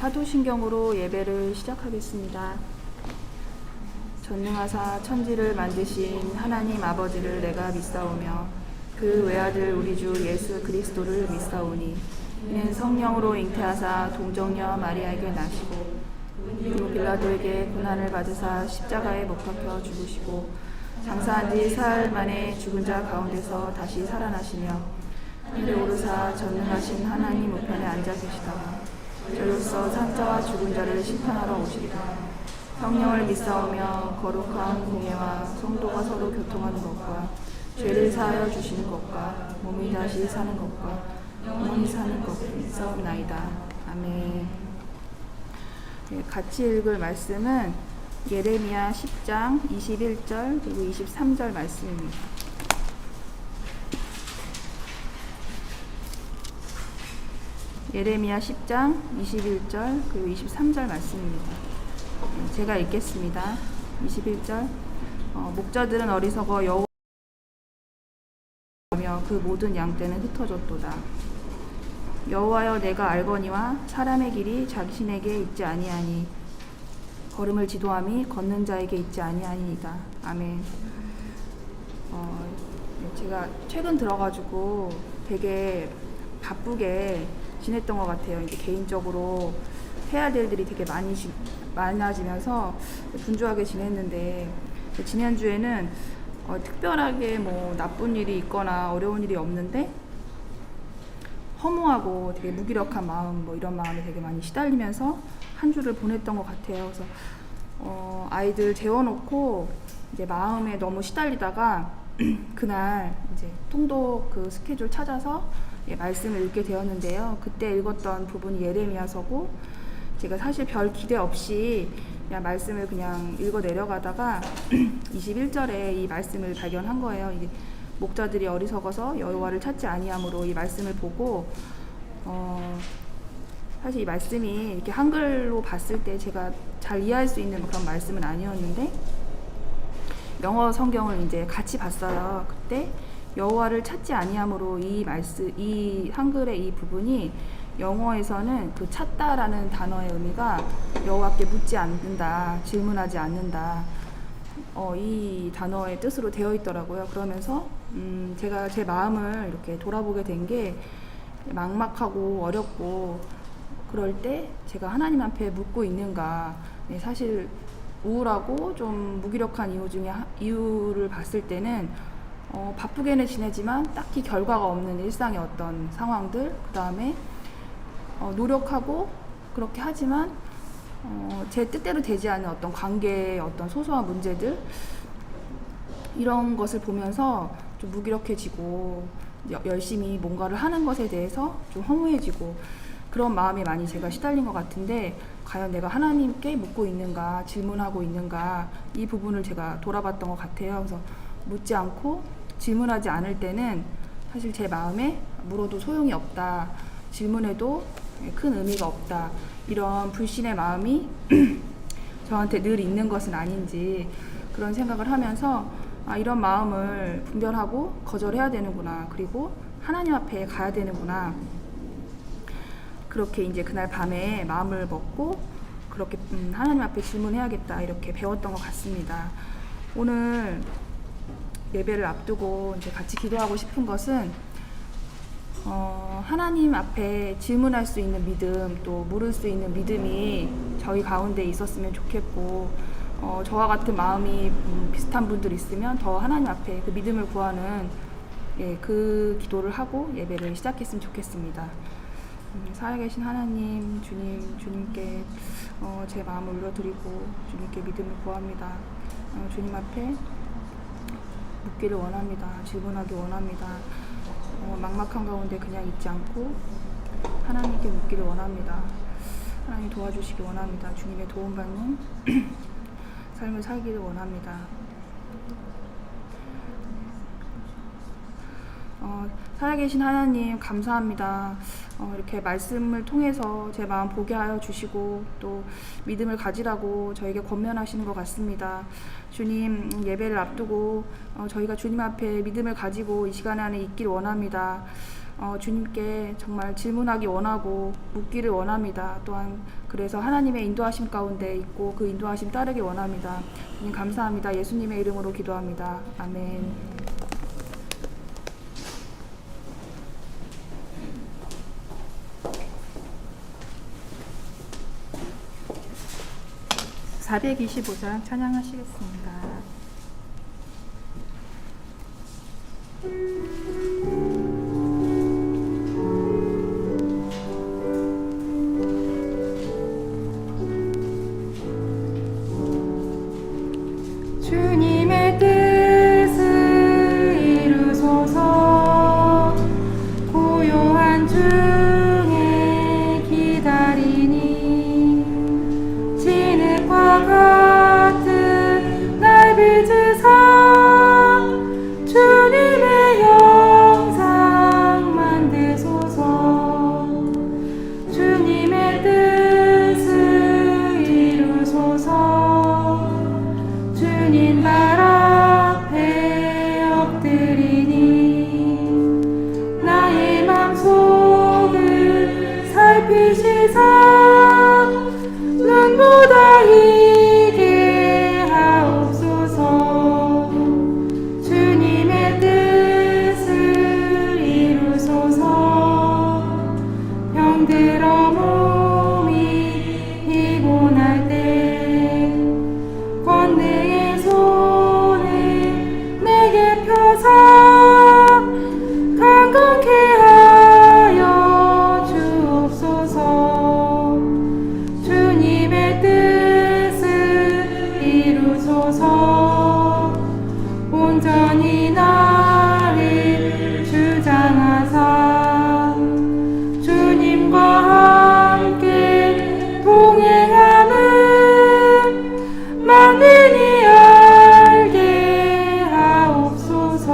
사도신경으로 예배를 시작하겠습니다. 전능하사 천지를 만드신 하나님 아버지를 내가 믿사오며 그 외아들 우리 주 예수 그리스도를 믿사오니 이는 성령으로 잉태하사 동정녀 마리아에게 나시고 그리고 빌라도에게 고난을 받으사 십자가에 못 박혀 죽으시고 장사한 지 사흘 만에 죽은 자 가운데서 다시 살아나시며 하늘에 오르사 전능하신 하나님 우편에 앉아 계시다가 저로서 산자와 죽은 자를 심판하러 오시리라. 성령을 믿사오며 거룩한 공예와 성도가 서로 교통하는 것과 죄를 사하여 주시는 것과 몸이 다시 사는 것과 영원히 사는 것 믿사옵나이다. 아멘. 같이 읽을 말씀은 예레미야 10장 21절 그리고 23절 말씀입니다. 예레미야 10장 21절 그리고 23절 말씀입니다. 제가 읽겠습니다. 21절 목자들은 어리석어 여호와며 그 모든 양떼는 흩어졌도다. 여호와여 내가 알거니와 사람의 길이 자신에게 있지 아니하니 걸음을 지도함이 걷는 자에게 있지 아니하니이다. 아멘. 제가 최근 들어가지고 되게 바쁘게 지냈던 것 같아요. 이제 개인적으로 해야 될 일이 되게 많아지면서 분주하게 지냈는데 지난주에는 특별하게 뭐 나쁜 일이 있거나 어려운 일이 없는데 허무하고 되게 무기력한 마음 뭐 이런 마음에 되게 많이 시달리면서 한 주를 보냈던 것 같아요. 그래서 아이들 재워놓고 이제 마음에 너무 시달리다가 그날 이제 통독 그 스케줄 찾아서 말씀을 읽게 되었는데요. 그때 읽었던 부분이 예레미야서고 제가 사실 별 기대 없이 그냥 말씀을 그냥 읽어 내려가다가 21절에 이 말씀을 발견한 거예요. 이게 목자들이 어리석어서 여호와를 찾지 아니함으로 이 말씀을 보고 사실 이 말씀이 이렇게 한글로 봤을 때 제가 잘 이해할 수 있는 그런 말씀은 아니었는데 영어 성경을 이제 같이 봤어요. 그때 여호와를 찾지 아니함으로 이 한글의 이 부분이 영어에서는 그 찾다라는 단어의 의미가 여호와께 묻지 않는다, 질문하지 않는다. 이 단어의 뜻으로 되어 있더라고요. 그러면서 제가 제 마음을 이렇게 돌아보게 된 게 막막하고 어렵고 그럴 때 제가 하나님 앞에 묻고 있는가. 사실 우울하고 좀 무기력한 이유를 봤을 때는 바쁘게는 지내지만 딱히 결과가 없는 일상의 어떤 상황들, 그 다음에 노력하고 그렇게 하지만 제 뜻대로 되지 않는 어떤 관계의 어떤 소소한 문제들 이런 것을 보면서 좀 무기력해지고 열심히 뭔가를 하는 것에 대해서 좀 허무해지고 그런 마음에 많이 제가 시달린 것 같은데 과연 내가 하나님께 묻고 있는가 질문하고 있는가 이 부분을 제가 돌아봤던 것 같아요. 그래서 묻지 않고 질문하지 않을 때는 사실 제 마음에 물어도 소용이 없다, 질문해도 큰 의미가 없다, 이런 불신의 마음이 저한테 늘 있는 것은 아닌지 그런 생각을 하면서 이런 마음을 분별하고 거절해야 되는구나, 그리고 하나님 앞에 가야 되는구나, 그렇게 이제 그날 밤에 마음을 먹고 그렇게 하나님 앞에 질문해야겠다 이렇게 배웠던 것 같습니다. 오늘 예배를 앞두고 이제 같이 기도하고 싶은 것은 하나님 앞에 질문할 수 있는 믿음, 또 물을 수 있는 믿음이 저희 가운데 있었으면 좋겠고 저와 같은 마음이 비슷한 분들 있으면 더 하나님 앞에 그 믿음을 구하는 그 기도를 하고 예배를 시작했으면 좋겠습니다. 살아계신 하나님, 주님께 제 마음을 올려드리고 주님께 믿음을 구합니다. 주님 앞에 묻기를 원합니다. 질문하기 원합니다. 막막한 가운데 그냥 있지 않고 하나님께 묻기를 원합니다. 하나님 도와주시기 원합니다. 주님의 도움받는 삶을 살기를 원합니다. 살아계신 하나님 감사합니다. 이렇게 말씀을 통해서 제 마음 보게 하여 주시고 또 믿음을 가지라고 저에게 권면하시는 것 같습니다. 주님, 예배를 앞두고 저희가 주님 앞에 믿음을 가지고 이 시간 안에 있길 원합니다. 주님께 정말 질문하기 원하고 묻기를 원합니다. 또한 그래서 하나님의 인도하심 가운데 있고 그 인도하심 따르기 원합니다. 주님 감사합니다. 예수님의 이름으로 기도합니다. 아멘. (425장) 찬양하시겠습니다. 주님의 뜻을 이루소서. 고요한 중에 기다리니 진흙과 같은 날 빚으사 주님의 영상 만드소서. 주님의 뜻을 이루소서. 주님 발 앞에 엎드리니 나의 맘속을 살피시사 눈보다 이게 하옵소서. 주님의 뜻을 이루소서. 병들어 몸이 피곤할 때 권능의 손을 내게 펴사 강건케 하여 주옵소서. 주님의 뜻을 이루소서. 온전히 나를 주장하사 주님과 함께 동행하는 만민이 알게 하옵소서.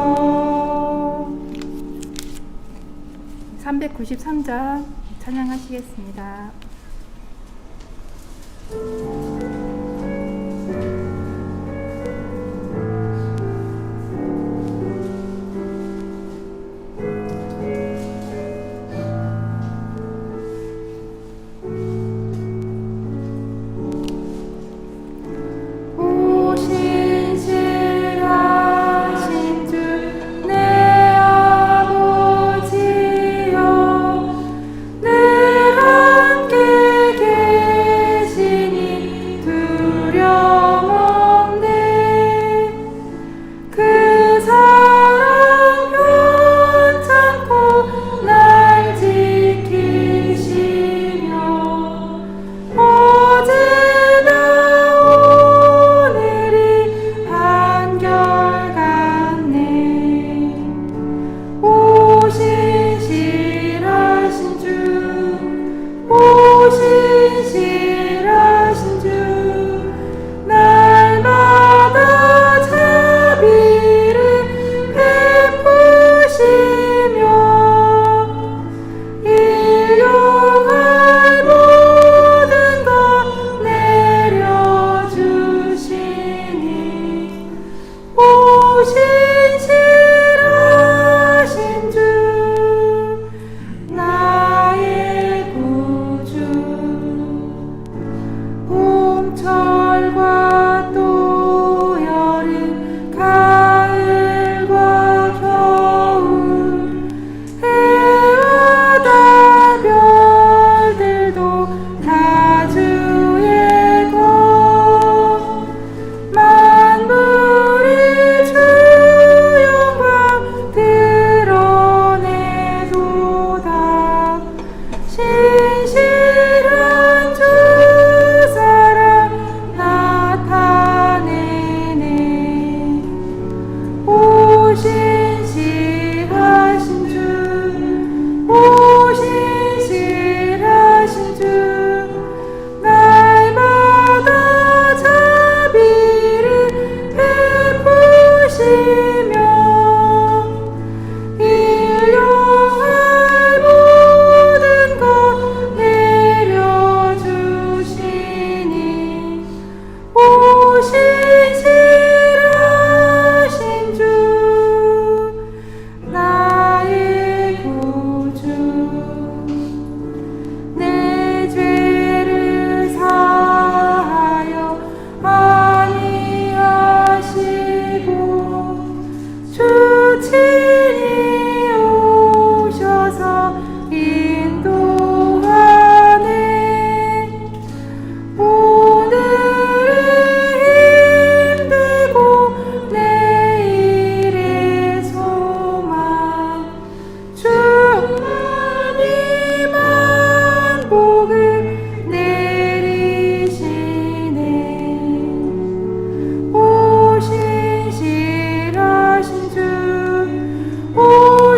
393장 찬양하시겠습니다. 신실하신 주 내 아버지여 늘 함께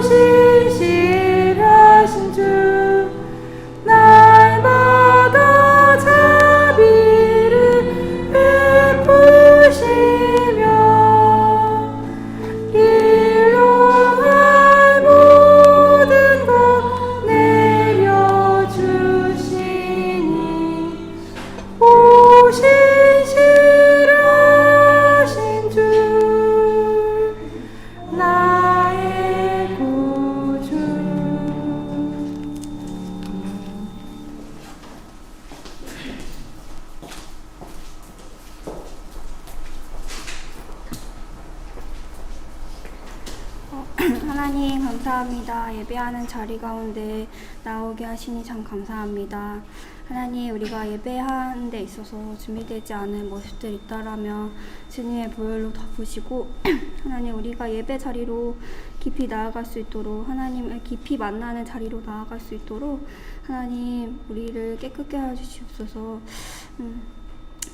신실하신 주 날마다 자비를 베푸시며 일용할 모든 것 내려주시니 오 신실하신 주 나의 구주. 하나님 감사합니다. 예배하는 자리 가운데 나오게 하시니 참 감사합니다. 하나님, 우리가 예배하는 데 있어서 준비되지 않은 모습들 있다라면 주님의 보혈로 덮으시고 하나님, 우리가 예배 자리로 깊이 나아갈 수 있도록, 하나님을 깊이 만나는 자리로 나아갈 수 있도록 하나님 우리를 깨끗게 해주시옵소서.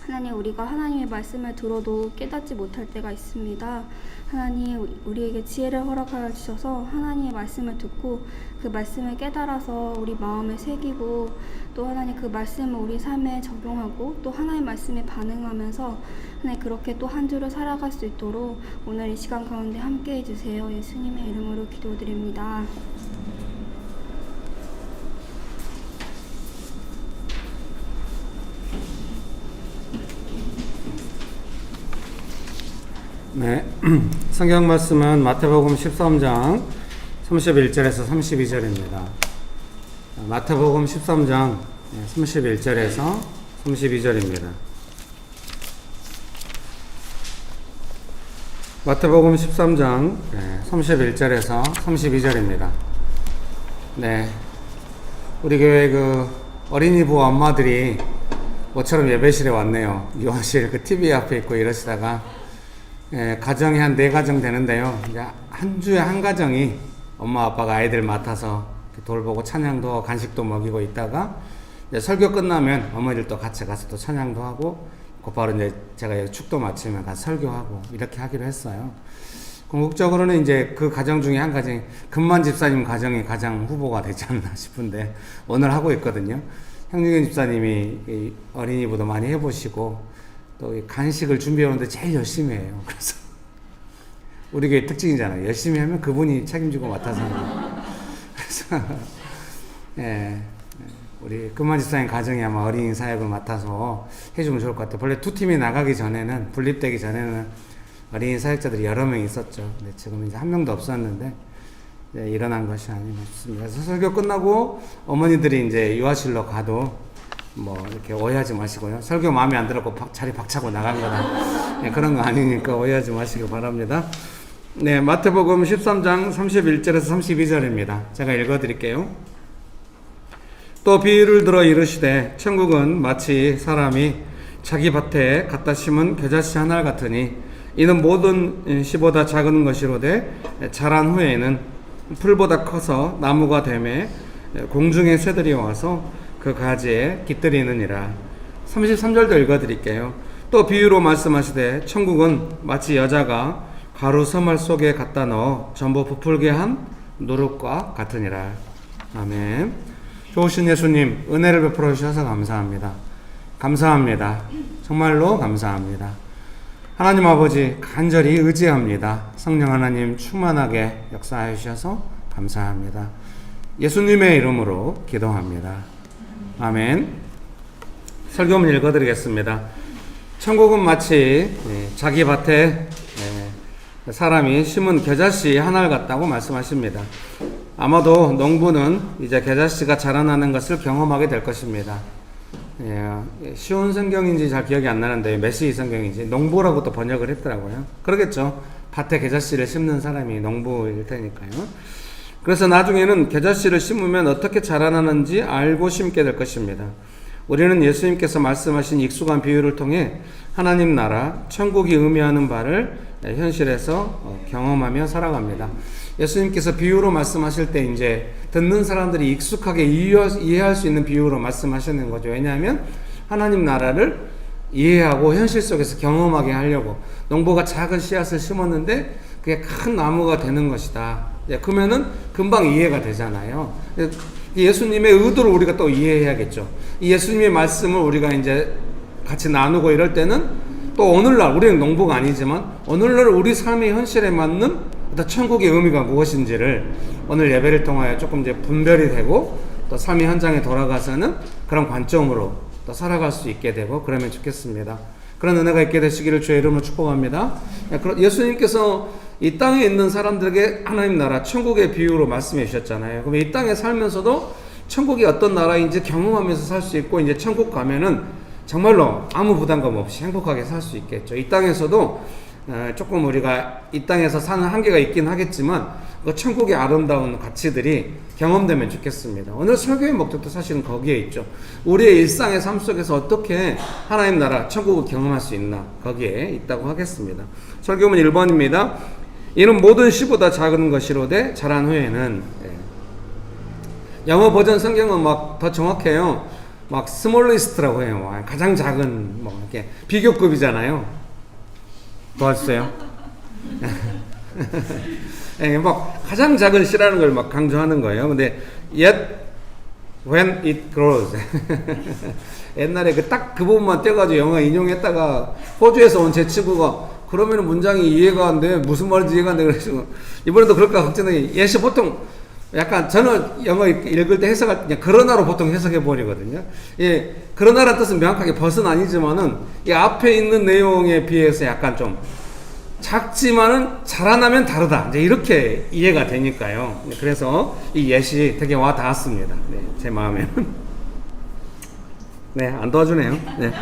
하나님, 우리가 하나님의 말씀을 들어도 깨닫지 못할 때가 있습니다. 하나님, 우리에게 지혜를 허락하여 주셔서 하나님의 말씀을 듣고 그 말씀을 깨달아서 우리 마음에 새기고 또 하나님 그 말씀을 우리 삶에 적용하고 또 하나님의 말씀에 반응하면서 하나님 그렇게 또 한 주를 살아갈 수 있도록 오늘 이 시간 가운데 함께 해주세요. 예수님의 이름으로 기도드립니다. 네, 성경 말씀은 마태복음 13장 31절에서 32절입니다. 마태복음 13장 31절에서 32절입니다. 마태복음 13장 31절에서 32절입니다. 네, 우리 교회 그 어린이 부모 엄마들이 모처럼 예배실에 왔네요. 요한실 그 TV 앞에 있고 이러시다가 가정이 한 4가정 되는데요. 이제 한 주에 한 가정이 엄마 아빠가 아이들 맡아서 돌보고 찬양도 하고 간식도 먹이고 있다가 이제 설교 끝나면 어머니들도 같이 가서 또 찬양도 하고 곧바로 이제 제가 축도 마치면 가서 설교하고 이렇게 하기로 했어요. 궁극적으로는 이제 그 가정 중에 한 가정이 금만 집사님 가정이 가장 후보가 되지 않나 싶은데 오늘 하고 있거든요. 형유경 집사님이 어린이부도 많이 해보시고 또 간식을 준비하는데 제일 열심히 해요. 그래서 우리 교회 특징이잖아요. 열심히 하면 그분이 책임지고 맡아서 하는. 그래서 우리 금만 집사님 가정이 아마 어린이 사역을 맡아서 해주면 좋을 것 같아요. 원래 두 팀이 나가기 전에는, 분립되기 전에는 어린이 사역자들이 여러 명 있었죠. 근데 지금 이제 한 명도 없었는데 일어난 것이 아닌가 싶습니다. 그래서 설교 끝나고 어머니들이 이제 유아실로 가도 뭐 이렇게 오해하지 마시고요. 설교 마음에 안 들었고 자리 박차고 나간 거나 그런 거 아니니까 오해하지 마시기 바랍니다. 네, 마태복음 13장 31절에서 32절입니다. 제가 읽어드릴게요. 또 비유를 들어 이르시되 천국은 마치 사람이 자기 밭에 갖다 심은 겨자씨 한 알 같으니 이는 모든 씨보다 작은 것이로되 자란 후에는 풀보다 커서 나무가 되매 공중의 새들이 와서 그 가지에 깃들이느니라. 33절도 읽어드릴게요. 또 비유로 말씀하시되 천국은 마치 여자가 가루 서말 속에 갖다 넣어 전부 부풀게 한 누룩과 같으니라. 아멘. 좋으신 예수님, 은혜를 베풀어 주셔서 감사합니다. 감사합니다. 정말로 감사합니다. 하나님 아버지, 간절히 의지합니다. 성령 하나님 충만하게 역사해 주셔서 감사합니다. 예수님의 이름으로 기도합니다. 아멘. 설교문 읽어드리겠습니다. 천국은 마치 자기 밭에 사람이 심은 겨자씨 하나를 같다고 말씀하십니다. 아마도 농부는 이제 겨자씨가 자라나는 것을 경험하게 될 것입니다. 쉬운 성경인지 잘 기억이 안 나는데 메시 성경인지 농부라고 또 번역을 했더라고요. 그러겠죠. 밭에 겨자씨를 심는 사람이 농부일 테니까요. 그래서 나중에는 겨자씨를 심으면 어떻게 자라나는지 알고 심게 될 것입니다. 우리는 예수님께서 말씀하신 익숙한 비유를 통해 하나님 나라, 천국이 의미하는 바를 현실에서 경험하며 살아갑니다. 예수님께서 비유로 말씀하실 때 이제 듣는 사람들이 익숙하게 이해할 수 있는 비유로 말씀하시는 거죠. 왜냐하면 하나님 나라를 이해하고 현실 속에서 경험하게 하려고 농부가 작은 씨앗을 심었는데 그게 큰 나무가 되는 것이다. 그러면은 금방 이해가 되잖아요. 예수님의 의도를 우리가 또 이해해야겠죠. 이 예수님의 말씀을 우리가 이제 같이 나누고 이럴 때는 또 오늘날, 우리는 농부가 아니지만 오늘날 우리 삶의 현실에 맞는 어떤 천국의 의미가 무엇인지를 오늘 예배를 통하여 조금 이제 분별이 되고 또 삶의 현장에 돌아가서는 그런 관점으로 또 살아갈 수 있게 되고 그러면 좋겠습니다. 그런 은혜가 있게 되시기를 주의 이름으로 축복합니다. 예수님께서 이 땅에 있는 사람들에게 하나님 나라 천국의 비유로 말씀해 주셨잖아요. 그럼 이 땅에 살면서도 천국이 어떤 나라인지 경험하면서 살 수 있고 이제 천국 가면은 정말로 아무 부담감 없이 행복하게 살 수 있겠죠. 이 땅에서도 조금 우리가 이 땅에서 사는 한계가 있긴 하겠지만 그 천국의 아름다운 가치들이 경험되면 좋겠습니다. 오늘 설교의 목적도 사실은 거기에 있죠. 우리의 일상의 삶 속에서 어떻게 하나님 나라 천국을 경험할 수 있나 거기에 있다고 하겠습니다. 설교문 1번입니다. 이는 모든 씨보다 작은 것이로되 자란 후에는, 영어 버전 성경은 막 더 정확해요. 막 스몰리스트라고 해요. 가장 작은 뭐 이렇게 비교급이잖아요. 도와주세요. 막 가장 작은 씨라는 걸 막 강조하는 거예요. 근데 yet when it grows 옛날에 딱 그 부분만 떼가지고 영어 인용했다가 호주에서 온 제 친구가 그러면 문장이 이해가 안 돼. 무슨 말인지 이해가 안 돼. 그래서 이번에도 그럴까 걱정해. 예시 보통 약간 저는 영어 읽을 때 해석할 때 그러나로 보통 해석해 버리거든요. 예, 그러나라는 뜻은 명확하게 벗은 아니지만은 이 앞에 있는 내용에 비해서 약간 좀 작지만은 자라나면 다르다. 이제 이렇게 이해가 되니까요. 그래서 이 예시 되게 와 닿았습니다. 네, 제 마음에는. 네, 안 도와주네요. 네.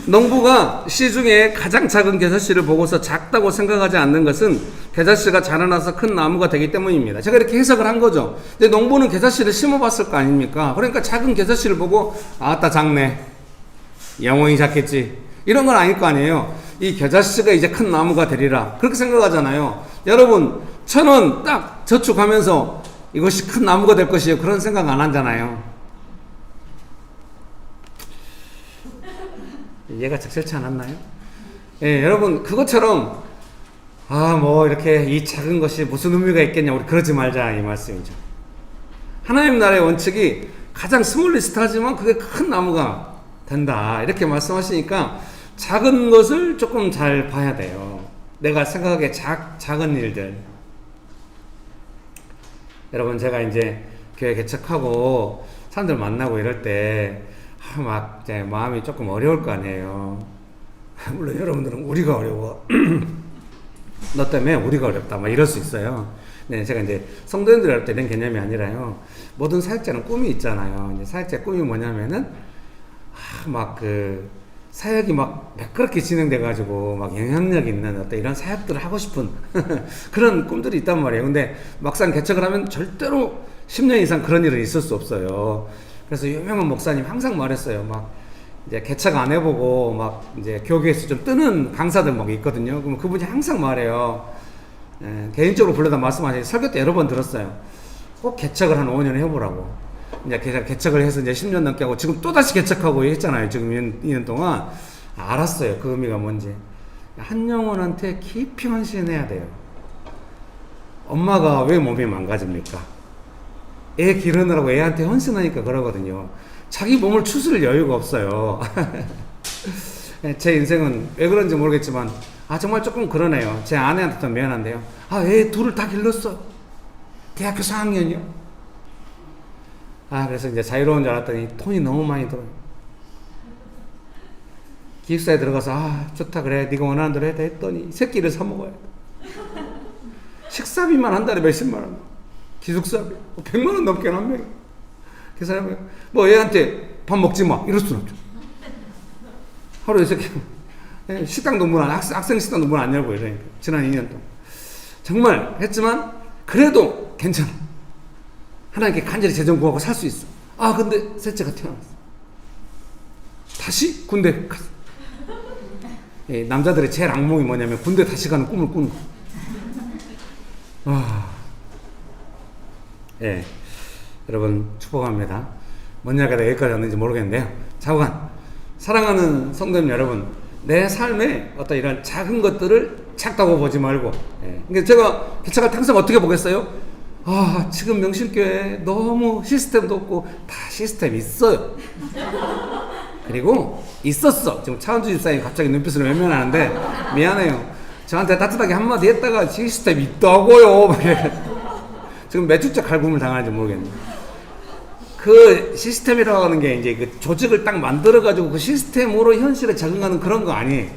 농부가 씨 중에 가장 작은 겨자씨를 보고서 작다고 생각하지 않는 것은 겨자씨가 자라나서 큰 나무가 되기 때문입니다. 제가 이렇게 해석을 한 거죠. 근데 농부는 겨자씨를 심어봤을 거 아닙니까? 그러니까 작은 겨자씨를 보고 아따 작네, 영원히 작겠지, 이런 건 아닐 거 아니에요. 이 겨자씨가 이제 큰 나무가 되리라 그렇게 생각하잖아요. 여러분 1,000원 딱 저축하면서 이것이 큰 나무가 될 것이에요, 그런 생각 안 하잖아요. 이해가 적절치 않았나요? 예, 여러분 그것처럼 뭐 이렇게 이 작은 것이 무슨 의미가 있겠냐, 우리 그러지 말자 이 말씀이죠. 하나님 나라의 원칙이 가장 스몰리스트하지만 그게 큰 나무가 된다 이렇게 말씀하시니까 작은 것을 조금 잘 봐야 돼요. 내가 생각하기에 작은 일들. 여러분 제가 이제 교회 개척하고 사람들 만나고 이럴 때 막 이제 마음이 조금 어려울 거 아니에요. 물론 여러분들은 우리가 어려워. 너 때문에 우리가 어렵다. 막 이럴 수 있어요. 네, 제가 이제 성도님들 할 때 이런 개념이 아니라요. 모든 사역자는 꿈이 있잖아요. 이제 사역자 꿈이 뭐냐면은 막 사역이 막 매끄럽게 진행돼가지고 막 영향력 있는 어떤 이런 사역들을 하고 싶은 그런 꿈들이 있단 말이에요. 근데 막상 개척을 하면 절대로 10년 이상 그런 일은 있을 수 없어요. 그래서 유명한 목사님 항상 말했어요. 막 이제 개척 안 해보고 막 이제 교계에서 좀 뜨는 강사들 막 있거든요. 그럼 그분이 항상 말해요. 개인적으로 불러다 말씀하시고 설교 때 여러 번 들었어요. 꼭 개척을 한 5년 해보라고. 이제 개척을 해서 이제 10년 넘게 하고 지금 또다시 개척하고 했잖아요. 지금 2년 동안. 알았어요. 그 의미가 뭔지. 한 영혼한테 깊이 헌신해야 돼요. 엄마가 왜 몸이 망가집니까? 애 기르느라고 애한테 헌신하니까 그러거든요. 자기 몸을 추스릴 여유가 없어요. 제 인생은 왜 그런지 모르겠지만 정말 조금 그러네요. 제 아내한테 좀 미안한데요. 애 둘을 다 길렀어. 대학교 4학년이요. 그래서 이제 자유로운 줄 알았더니 돈이 너무 많이 들어요. 기숙사에 들어가서 좋다 그래 네가 원하는 대로 해도 했더니 새끼를 사 먹어야 돼. 식사비만 한 달에 몇십만 원. 기숙사비 100만 원 넘게 한 명이. 그 사람이 뭐 애한테 밥 먹지 마 이럴 수는 없죠. 하루에 새끼 식당도 문 안, 학생 식당도 문 안 열고 이러니까 지난 2년 동안 정말 했지만 그래도 괜찮아. 하나님께 간절히 재정 구하고 살 수 있어. 근데 셋째가 태어났어. 다시 군대 갔어. 남자들의 제일 악몽이 뭐냐면 군대 다시 가는 꿈을 꾸는 거. 여러분 축복합니다. 뭔 이야기가 여기까지 왔는지 모르겠는데요. 자우간 사랑하는 성도님 여러분, 내 삶에 어떤 이런 작은 것들을 작다고 보지 말고, 그러니까 제가 개척할 때 항상 어떻게 보겠어요? 지금 명신교회 너무 시스템도 없고 다 시스템 있어요. 그리고 있었어. 지금 차은주 집사님이 갑자기 눈빛으로 외면하는데 미안해요. 저한테 따뜻하게 한마디 했다가 시스템 있다고요. 지금 몇 주째 갈굼을 당하는지 모르겠네. 그 시스템이라고 하는 게 이제 그 조직을 딱 만들어가지고 그 시스템으로 현실에 적응하는 그런 거 아니에요.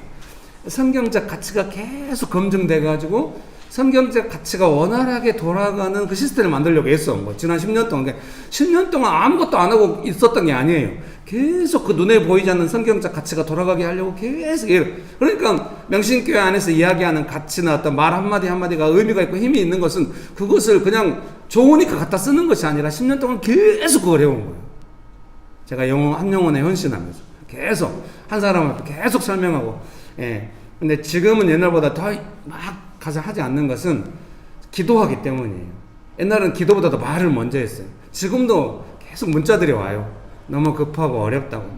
성경적 가치가 계속 검증돼가지고 성경적 가치가 원활하게 돌아가는 그 시스템을 만들려고 했어. 뭐 지난 10년 동안 10년 동안 아무것도 안 하고 있었던 게 아니에요. 계속 그 눈에 보이지 않는 성경적 가치가 돌아가게 하려고 계속 그러니까 명신교회 안에서 이야기하는 가치나 어떤 말 한마디 한마디가 의미가 있고 힘이 있는 것은 그것을 그냥 좋으니까 갖다 쓰는 것이 아니라 10년 동안 계속 그걸 해온 거예요. 제가 한 영혼에 헌신하면서 계속 한 사람한테 계속 설명하고 근데 지금은 옛날보다 더 막 가서 하지 않는 것은 기도하기 때문이에요. 옛날은 기도보다도 말을 먼저 했어요. 지금도 계속 문자들이 와요. 너무 급하고 어렵다고.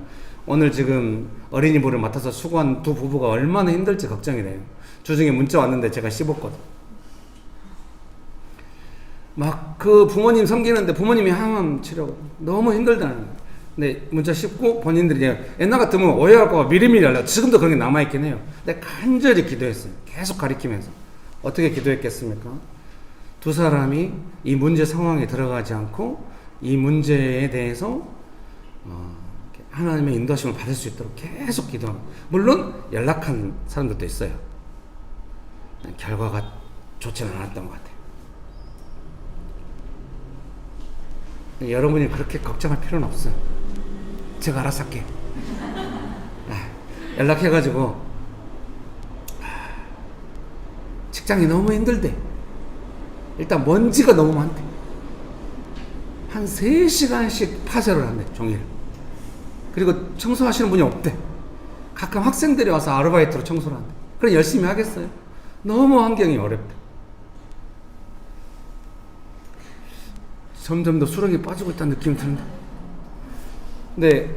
오늘 지금 어린이부를 맡아서 수고한 두 부부가 얼마나 힘들지 걱정이 돼요. 주중에 문자 왔는데 제가 씹었거든. 막 그 부모님 섬기는데 부모님이 항암 치료 너무 힘들다는 거예요. 근데 문자 씹고 본인들이 이제 옛날 같으면 오해할까봐 미리미리 하려고. 지금도 그런 게 남아있긴 해요. 근데 간절히 기도했어요. 계속 가리키면서. 어떻게 기도했겠습니까? 두 사람이 이 문제 상황에 들어가지 않고 이 문제에 대해서 하나님의 인도하심을 받을 수 있도록 계속 기도하고, 물론 연락한 사람들도 있어요. 결과가 좋지는 않았던 것 같아요. 여러분이 그렇게 걱정할 필요는 없어요. 제가 알아서 할게요. 연락해가지고 직장이 너무 힘들대. 일단 먼지가 너무 많대. 한 3시간씩 파쇄를 한대, 종일. 그리고 청소하시는 분이 없대. 가끔 학생들이 와서 아르바이트로 청소를 한대. 그래 열심히 하겠어요? 너무 환경이 어렵대. 점점 더 수렁에 빠지고 있다는 느낌이 드는데. 근데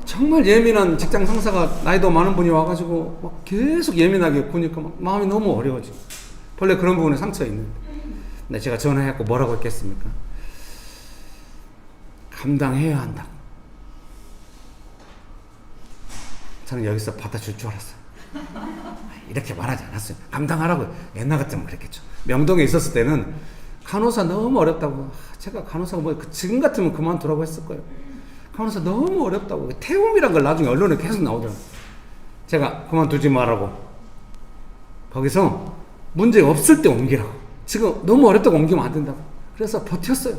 정말 예민한 직장 상사가 나이도 많은 분이 와가지고 막 계속 예민하게 구니까 막 마음이 너무 어려워지고. 원래 그런 부분에 상처가 있는데. 근데 제가 전화해갖고 뭐라고 했겠습니까? 감당해야 한다고. 저는 여기서 받아줄 줄 알았어요. 이렇게 말하지 않았어요. 감당하라고. 옛날 같으면 그랬겠죠. 명동에 있었을 때는 간호사 너무 어렵다고. 제가 간호사가 지금 같으면 그만두라고 했을 거예요. 간호사 너무 어렵다고. 태움이란 걸 나중에 언론에 계속 나오더라고요. 제가 그만두지 말라고. 거기서 문제 없을 때 옮기라고. 지금 너무 어렵다고 옮기면 안 된다고. 그래서 버텼어요.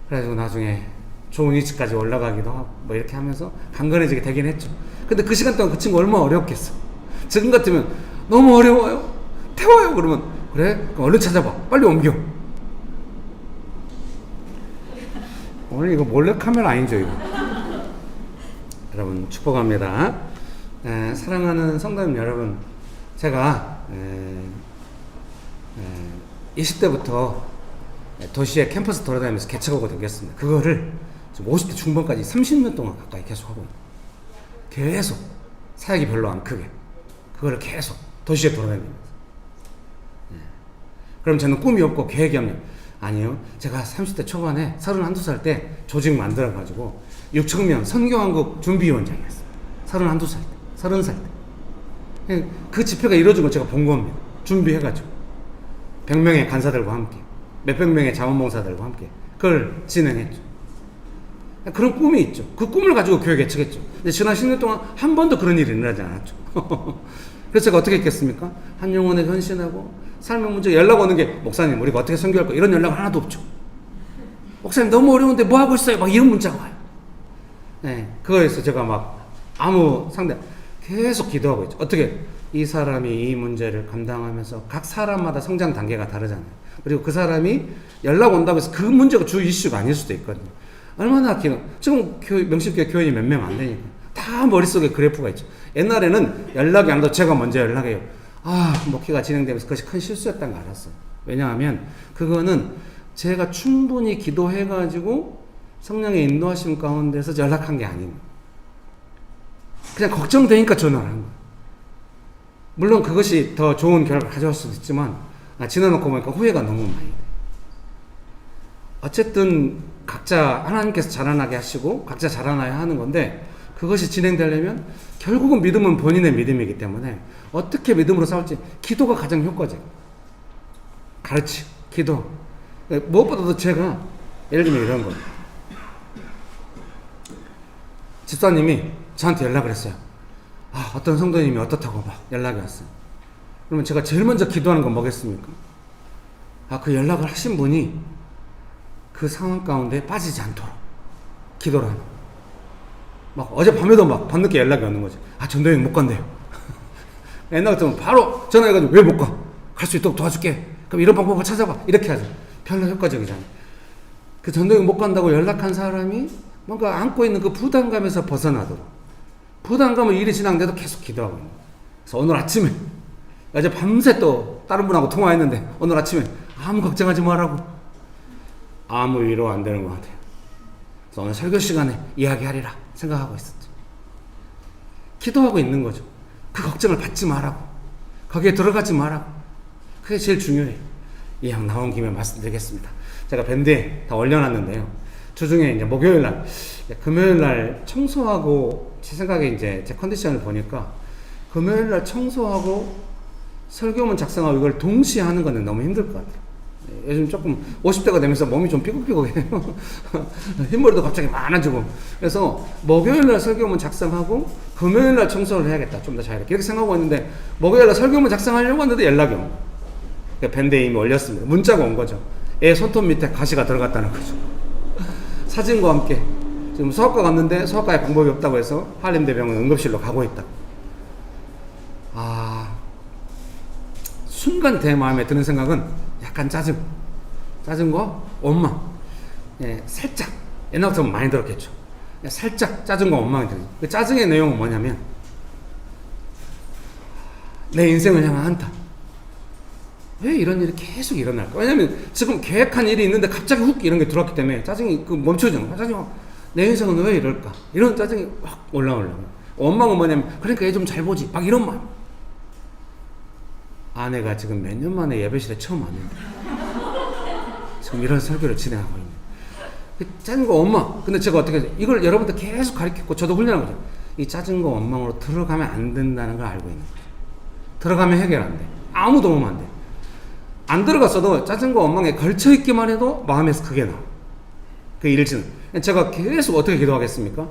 그래가지고 나중에 좋은 위치까지 올라가기도 하고 뭐 이렇게 하면서 강건해지게 되긴 했죠. 근데 그 시간 동안 그 친구 얼마나 어렵겠어. 지금 같으면 너무 어려워요. 태워요. 그러면 그래? 그럼 얼른 찾아봐. 빨리 옮겨. 오늘 이거 몰래카메라 아니죠 이거. 여러분 축복합니다. 사랑하는 성도님 여러분, 제가 20대부터 도시에 캠퍼스 돌아다니면서 개척하고 다녔습니다. 그거를 지금 50대 중반까지 30년 동안 가까이 계속 하고 있어요. 계속 사역이 별로 안 크게 그거를 계속 도시에 돌아다니면서. 그럼 저는 꿈이 없고 계획이 없네요. 아니요. 제가 30대 초반에 31살 때 조직 만들어가지고 6,000명 선교한국 준비위원장이었어요. 31살 때, 30살 때. 그 집회가 이루어진 걸 제가 본 겁니다. 준비해가지고 100명의 간사들과 함께 몇백 명의 자원봉사들과 함께 그걸 진행했죠. 그런 꿈이 있죠. 그 꿈을 가지고 교회 개척했죠. 근데 지난 10년 동안 한 번도 그런 일이 일어나지 않았죠. 그래서 제가 어떻게 했겠습니까? 한 영혼에 헌신하고 삶의 문제 연락 오는 게 목사님 우리가 어떻게 선교할까 이런 연락 하나도 없죠. 목사님 너무 어려운데 뭐 하고 있어요? 막 이런 문자가 와요. 그거에서 제가 막 아무 상대 계속 기도하고 있죠. 어떻게 이 사람이 이 문제를 감당하면서 각 사람마다 성장 단계가 다르잖아요. 그리고 그 사람이 연락 온다고 해서 그 문제가 주 이슈가 아닐 수도 있거든요. 얼마나 지금 명실교회 교인이 몇 명 안 되니까 다 머릿속에 그래프가 있죠. 옛날에는 연락이 안 와도 제가 먼저 연락해요. 목회가 진행되면서 그것이 큰 실수였다는 걸 알았어요. 왜냐하면 그거는 제가 충분히 기도해가지고 성령의 인도하심 가운데서 연락한 게 아닙니다. 그냥 걱정되니까 전화를 한 거예요. 물론 그것이 더 좋은 결과를 가져올 수도 있지만 지나놓고 보니까 후회가 너무 많이 돼요. 어쨌든 각자 하나님께서 자라나게 하시고 각자 자라나야 하는 건데, 그것이 진행되려면 결국은 믿음은 본인의 믿음이기 때문에 어떻게 믿음으로 싸울지, 기도가 가장 효과적. 가르치, 기도. 무엇보다도 제가 예를 들면 이런 거, 집사님이 저한테 연락을 했어요. 어떤 성도님이 어떻다고 막 연락이 왔어요. 그러면 제가 제일 먼저 기도하는 건 뭐겠습니까? 그 연락을 하신 분이 그 상황 가운데 빠지지 않도록 기도를 하는. 막 어젯밤에도 막 밤늦게 연락이 오는 거죠. 전도연 못 간대요. 옛날 같으면 바로 전화해가지고 왜 못 가? 갈 수 있도록 도와줄게. 그럼 이런 방법을 찾아봐. 이렇게 하죠. 별로 효과적이잖아요. 그 전도연 못 간다고 연락한 사람이 뭔가 안고 있는 그 부담감에서 벗어나도록, 부담감은 일이 지나는데도 계속 기도하고 있는 거예요. 그래서 오늘 아침에 어제 밤새 또 다른 분하고 통화했는데 오늘 아침에 아무 걱정하지 말라고, 아무 위로 안 되는 것 같아요. 그래서 오늘 설교 시간에 이야기하리라 생각하고 있었죠. 기도하고 있는 거죠. 그 걱정을 받지 말라고, 거기에 들어가지 말라고. 그게 제일 중요해요. 이왕 나온 김에 말씀드리겠습니다. 제가 밴드에 다 올려놨는데요. 주중에 이제 목요일날, 금요일날 청소하고, 제 생각에 이제 제 컨디션을 보니까 금요일날 청소하고 설교문 작성하고 이걸 동시에 하는 거는 너무 힘들 것 같아요. 요즘 조금 50대가 되면서 몸이 좀 삐걱삐걱해요. 흰머리도 갑자기 많아지고. 그래서 목요일날 설교문 작성하고 금요일날 청소를 해야겠다, 좀 더 자유롭게, 이렇게 생각하고 있는데, 목요일날 설교문 작성하려고 했는데 연락이 온 거예요. 밴드에 이미 올렸습니다. 문자가 온 거죠. 애 손톱 밑에 가시가 들어갔다는 거죠. 사진과 함께. 지금 소아과 갔는데 소아과에 방법이 없다고 해서 한림대병원 응급실로 가고 있다. 순간 제 마음에 드는 생각은 약간 짜증과 원망. 살짝, 옛날부터 많이 들었겠죠. 살짝 짜증과 원망이 들어요. 그 짜증의 내용은 뭐냐면, 내 인생을 향한 한타. 왜 이런 일이 계속 일어날까? 왜냐면 지금 계획한 일이 있는데 갑자기 훅 이런 게 들어왔기 때문에 짜증이 멈춰지는 거야. 짜증이 내 인생은 왜 이럴까? 이런 짜증이 확 올라오려고. 원망은 뭐냐면, 그러니까 얘 좀 잘 보지, 막 이런 마음. 아내가 지금 몇 년 만에 예배실에 처음 왔는데 지금 이런 설교를 진행하고 있는 짜증과 원망. 근데 제가 어떻게 해요? 이걸 여러분들 계속 가르쳤고 저도 훈련한 거죠. 이 짜증과 원망으로 들어가면 안 된다는 걸 알고 있는 거죠. 들어가면 해결 안 돼. 아무 도움 안 돼. 안 들어갔어도 짜증과 원망에 걸쳐있기만 해도 마음에서 그게 나와. 그 일지는. 제가 계속 어떻게 기도하겠습니까?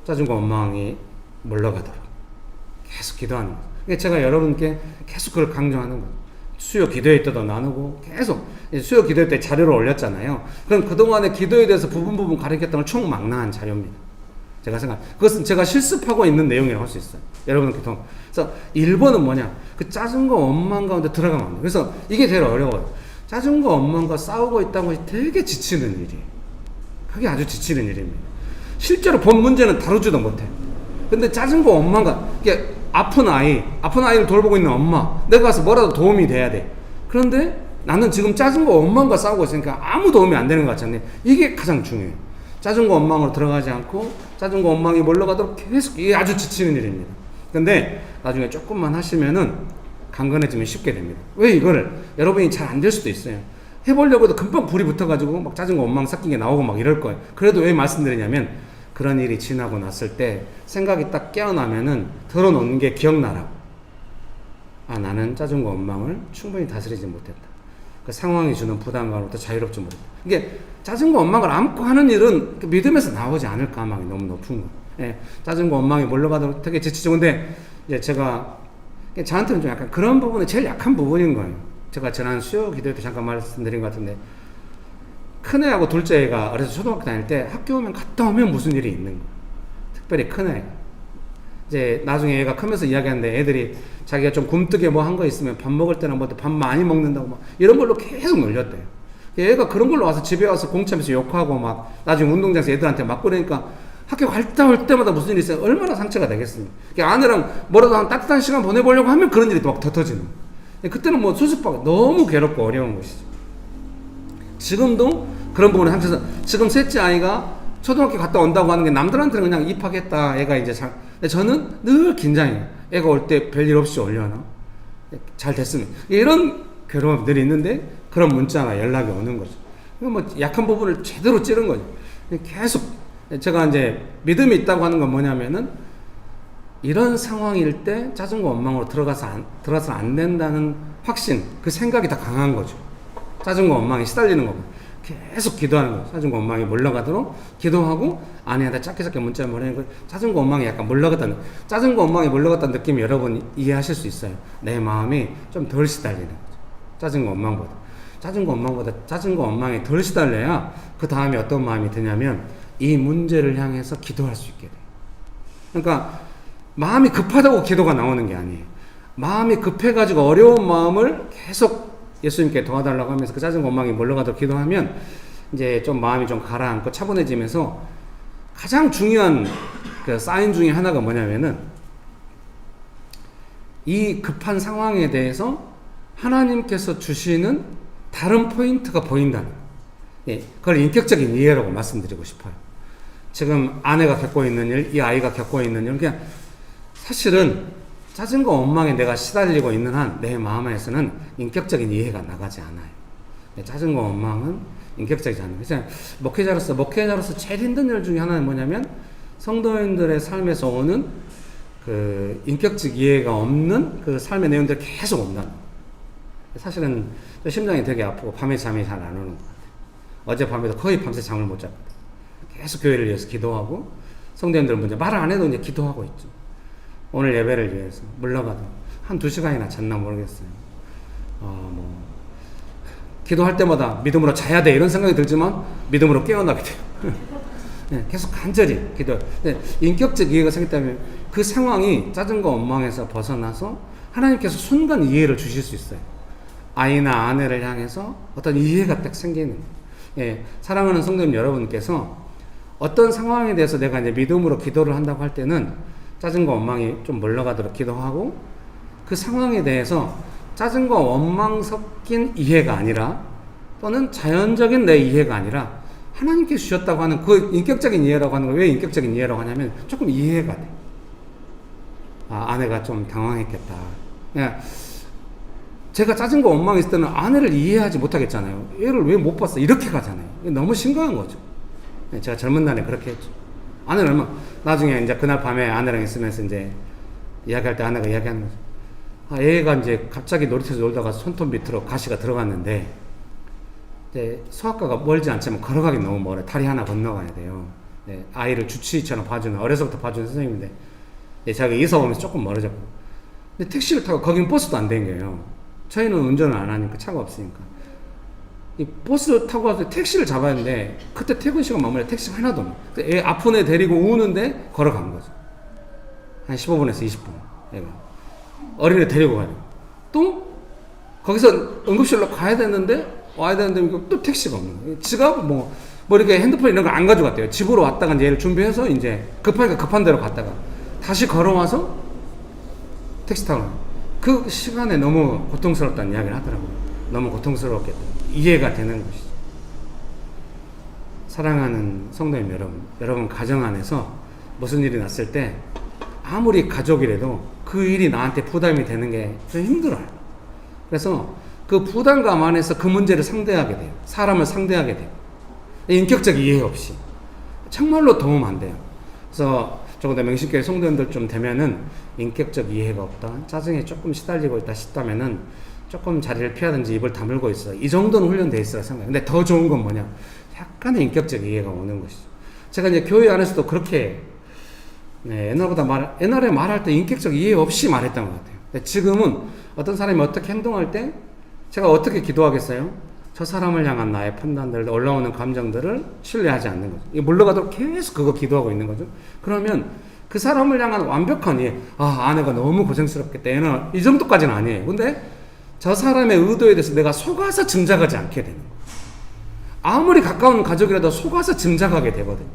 짜증과 원망이 물러가도록 계속 기도하는 거죠. 제가 여러분께 계속 그걸 강조하는 거예요. 수요 기도회 때도 나누고 계속 수요 기도회 때 자료를 올렸잖아요. 그럼 그동안의 기도에 대해서 부분 가르쳤던 걸 총망라한 자료입니다. 제가 그것은 제가 실습하고 있는 내용이라고 할 수 있어요. 여러분께 통. 그래서 1번은 뭐냐? 그 짜증과 원망 가운데 들어가면 안 돼요. 그래서 이게 제일 어려워요. 짜증과 원망과 싸우고 있다는 것이 되게 지치는 일이에요. 그게 아주 지치는 일입니다. 실제로 본 문제는 다루지도 못해. 근데 짜증과 원망과, 이게 아픈 아이를 돌보고 있는 엄마, 내가 가서 뭐라도 도움이 돼야 돼. 그런데 나는 지금 짜증과 원망과 싸우고 있으니까 아무 도움이 안 되는 것 같잖아요. 이게 가장 중요해요. 짜증과 원망으로 들어가지 않고 짜증과 원망이 몰러가도록 계속, 이게 아주 지치는 일입니다. 근데 나중에 조금만 하시면은 강건해지면 쉽게 됩니다. 왜 이거를 여러분이 잘 안 될 수도 있어요. 해보려고 해도 금방 불이 붙어가지고 막 짜증과 원망 섞인 게 나오고 막 이럴 거예요. 그래도 왜 말씀드리냐면, 그런 일이 지나고 났을 때 생각이 딱 깨어나면은 털어놓는 게 기억나라고. 나는 짜증과 원망을 충분히 다스리지 못했다. 그 상황이 주는 부담감으로부터 자유롭지 못했다. 이게 짜증과 원망을 안고 하는 일은 믿음에서 나오지 않을 가망이 너무 높은 거예요. 짜증과 원망이 몰려가도록 되게 지치죠. 근데 이제 제가, 저한테는 좀 약간 그런 부분이 제일 약한 부분인 거예요. 제가 지난 수요 기도회 때 잠깐 말씀드린 것 같은데, 큰애하고 둘째가 어려서 초등학교 다닐 때 학교 오면 갔다 오면 무슨 일이 있는 거야. 특별히 큰애가. 이제 나중에 얘가 크면서 이야기하는데, 애들이 자기가 좀 굼뜨게 뭐 한 거 있으면 밥 먹을 때는 뭐 밥 많이 먹는다고 막 이런 걸로 계속 놀렸대요. 얘가 그런 걸로 와서 집에 와서 공차면서 욕하고 막 나중에 운동장에서 애들한테 막 그러니까 학교 갔다 올 때마다 무슨 일이 있어요. 얼마나 상처가 되겠습니까? 아내랑 뭐라도 한 따뜻한 시간 보내보려고 하면 그런 일이 막 더 터지는 거예요. 그때는 뭐 수습하기 너무 괴롭고 어려운 것이죠. 지금도 그런 부분에 상처서, 지금 셋째 아이가 초등학교 갔다 온다고 하는 게 남들한테는 그냥 입학했다, 애가 이제 근데 저는 늘 긴장해요. 애가 올 때 별일 없이 올려나? 잘 됐으면. 이런 괴로움들이 있는데 그런 문자나 연락이 오는 거죠. 뭐 약한 부분을 제대로 찌른 거죠. 계속 제가 이제 믿음이 있다고 하는 건 뭐냐면은 이런 상황일 때 짜증과 원망으로 들어가서 안 된다는 확신, 그 생각이 다 강한 거죠. 짜증과 원망에 시달리는 거고 계속 기도하는 거예요. 짜증과 원망이 몰러가도록 기도하고 아내한테 짧게 문자를 보내고 짜증과 원망이 약간 몰러갔다는, 짜증과 원망이 몰러갔다는 느낌이 여러분 이해하실 수 있어요. 내 마음이 좀 덜 시달리는 거죠. 짜증과 원망보다 짜증과 원망이 덜 시달려야 그 다음에 어떤 마음이 드냐면 이 문제를 향해서 기도할 수 있게 돼요. 그러니까 마음이 급하다고 기도가 나오는 게 아니에요. 마음이 급해가지고 어려운 마음을 계속 예수님께 도와달라고 하면서 그 짜증과 원망이 몰려가도록 기도하면 이제 좀 마음이 좀 가라앉고 차분해지면서 가장 중요한 그 사인 중에 하나가 뭐냐면은 이 급한 상황에 대해서 하나님께서 주시는 다른 포인트가 보인다는 거예요. 예, 그걸 인격적인 이해라고 말씀드리고 싶어요. 지금 아내가 겪고 있는 일, 이 아이가 겪고 있는 일, 그냥 사실은 짜증과 원망에 내가 시달리고 있는 한 내 마음 안에서는 인격적인 이해가 나가지 않아요. 짜증과 원망은 인격적이지 않아요. 그래서 목회자로서 제일 힘든 일 중에 하나는 뭐냐면 성도인들의 삶에서 오는 그 인격적 이해가 없는 그 삶의 내용들이 계속 온다는 거예요. 사실은 심장이 되게 아프고 밤에 잠이 잘 안 오는 것 같아요. 어젯밤에도 거의 밤새 잠을 못 잤거든요. 계속 교회를 위해서 기도하고 성도님들은 먼저 말을 안 해도 이제 기도하고 있죠. 오늘 예배를 위해서 물러가도 한 2시간이나 잤나 모르겠어요. 기도할 때마다 믿음으로 자야 돼 이런 생각이 들지만 믿음으로 깨어나게 돼요. 네, 계속 간절히 기도. 네, 인격적 이해가 생겼다면 그 상황이 짜증과 원망에서 벗어나서 하나님께서 순간 이해를 주실 수 있어요. 아이나 아내를 향해서 어떤 이해가 딱 생기는 거예요. 예, 사랑하는 성도님 여러분께서 어떤 상황에 대해서 내가 이제 믿음으로 기도를 한다고 할 때는 짜증과 원망이 좀 물러가도록 기도하고 그 상황에 대해서 짜증과 원망 섞인 이해가 아니라 또는 자연적인 내 이해가 아니라 하나님께서 주셨다고 하는 그 인격적인 이해라고 하는 거. 왜 인격적인 이해라고 하냐면 조금 이해가 돼. 아내가 좀 당황했겠다. 예, 제가 짜증과 원망이 있을 때는 아내를 이해하지 못하겠잖아요. 얘를 왜 못 봤어? 이렇게 가잖아요. 너무 심각한 거죠. 예, 제가 젊은 날에 그렇게 했죠. 아내는 나중에 이제 그날 밤에 아내랑 있으면서 이제 이야기할 때 아내가 이야기하는 거죠. 얘가 이제 갑자기 놀이터에서 놀다가 손톱 밑으로 가시가 들어갔는데 이제 소아과가 멀지 않지만 걸어가기 너무 멀어요. 다리 하나 건너가야 돼요. 네, 아이를 주치의처럼 봐주는, 어려서부터 봐주는 선생님인데 제가 이사 오면서 조금 멀어졌고 근데 택시를 타고 거긴 버스도 안 된 거예요. 저희는 운전을 안 하니까 차가 없으니까 이 버스 타고 와서 택시를 잡아야 하는데 그때 퇴근 시간 마무리에 택시가 하나도 없네. 애 아픈 애 데리고 우는데 걸어간 거죠. 한 15분에서 20분. 애가 어린애 데리고 가요. 또 거기서 응급실로 가야 되는데 와야 되는데 또 택시가 없는 거예요. 지갑 뭐 이렇게 핸드폰 이런 걸 안 가져갔대요. 집으로 왔다가 이제 얘를 준비해서 이제 급하니까 급한 대로 갔다가 다시 걸어와서 택시 타고 그 시간에 너무 고통스럽다는 이야기를 하더라고요. 너무 고통스러웠겠다. 이해가 되는 것이죠. 사랑하는 성도님 여러분 가정 안에서 무슨 일이 났을 때 아무리 가족이라도 그 일이 나한테 부담이 되는 게 좀 힘들어요. 그래서 그 부담감 안에서 그 문제를 상대하게 돼요. 사람을 상대하게 돼요. 인격적 이해 없이 정말로 도움 안 돼요. 그래서 적어도 명신교회 성도님들 좀 되면은 인격적 이해가 없다, 짜증에 조금 시달리고 있다 싶다면은 조금 자리를 피하든지 입을 다물고 있어. 이 정도는 훈련되어 있어야 생각해요. 근데 더 좋은 건 뭐냐? 약간의 인격적 이해가 오는 것이죠. 제가 이제 교회 안에서도 그렇게 옛날에 말할 때 인격적 이해 없이 말했던 것 같아요. 근데 지금은 어떤 사람이 어떻게 행동할 때 제가 어떻게 기도하겠어요? 저 사람을 향한 나의 판단들, 올라오는 감정들을 신뢰하지 않는 거죠. 이게 물러가도록 계속 그거 기도하고 있는 거죠. 그러면 그 사람을 향한 완벽한 이해, 아내가 너무 고생스럽겠다. 얘는 이 정도까지는 아니에요. 근데 저 사람의 의도에 대해서 내가 속아서 짐작하지 않게 되는 거예요. 아무리 가까운 가족이라도 속아서 짐작하게 되거든요.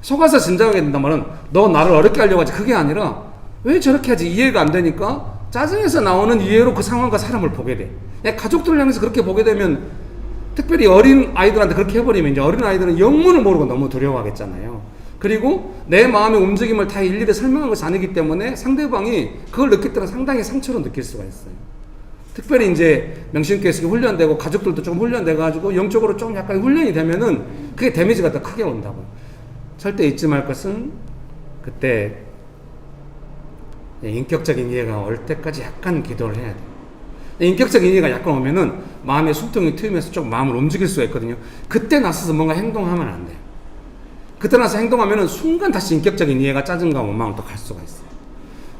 속아서 짐작하게 된단 말은 너 나를 어렵게 하려고 하지, 그게 아니라 왜 저렇게 하지 이해가 안 되니까 짜증에서 나오는 이해로 그 상황과 사람을 보게 돼. 가족들을 향해서 그렇게 보게 되면, 특별히 어린 아이들한테 그렇게 해버리면 이제 어린 아이들은 영문을 모르고 너무 두려워하겠잖아요. 그리고 내 마음의 움직임을 다 일일이 설명한 것이 아니기 때문에 상대방이 그걸 느낄 때는 상당히 상처로 느낄 수가 있어요. 특별히 이제 명신교에서 훈련되고 가족들도 좀 훈련돼가지고 영적으로 좀 약간 훈련이 되면은 그게 데미지가 더 크게 온다고. 절대 잊지 말 것은 그때 인격적인 이해가 올 때까지 약간 기도를 해야 돼. 인격적인 이해가 약간 오면은 마음의 숨통이 트이면서 좀 마음을 움직일 수가 있거든요. 그때 나서서 뭔가 행동하면 안 돼요. 그때 나서 행동하면은 순간 다시 인격적인 이해가 짜증과 원망으로 또 갈 수가 있어요.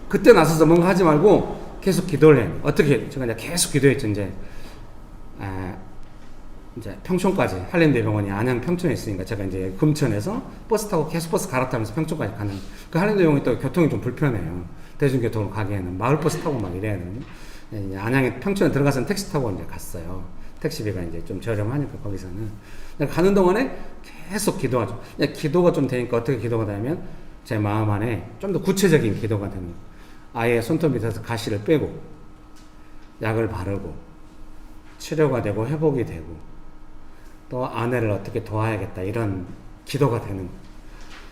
그때 나서서 뭔가 하지 말고 계속 기도를 해요. 어떻게 제가 이제 계속 기도했죠. 이제 평촌까지 한림대병원이 안양 평촌에 있으니까 제가 이제 금천에서 버스 타고 계속 버스 갈아타면서 평촌까지 가는 그 한림대병원이 또 교통이 좀 불편해요. 대중교통으로 가기에는 마을 버스 타고 막 이래야 되거든요. 이제 안양에 평촌에 들어가서는 택시 타고 이제 갔어요. 택시비가 이제 좀 저렴하니까 거기서는 가는 동안에 계속 기도하죠. 기도가 좀 되니까 어떻게 기도가 되냐면 제 마음 안에 좀 더 구체적인 기도가 되는 거예요. 아예 손톱 밑에서 가시를 빼고 약을 바르고 치료가 되고 회복이 되고 또 아내를 어떻게 도와야겠다 이런 기도가 되는 거예요.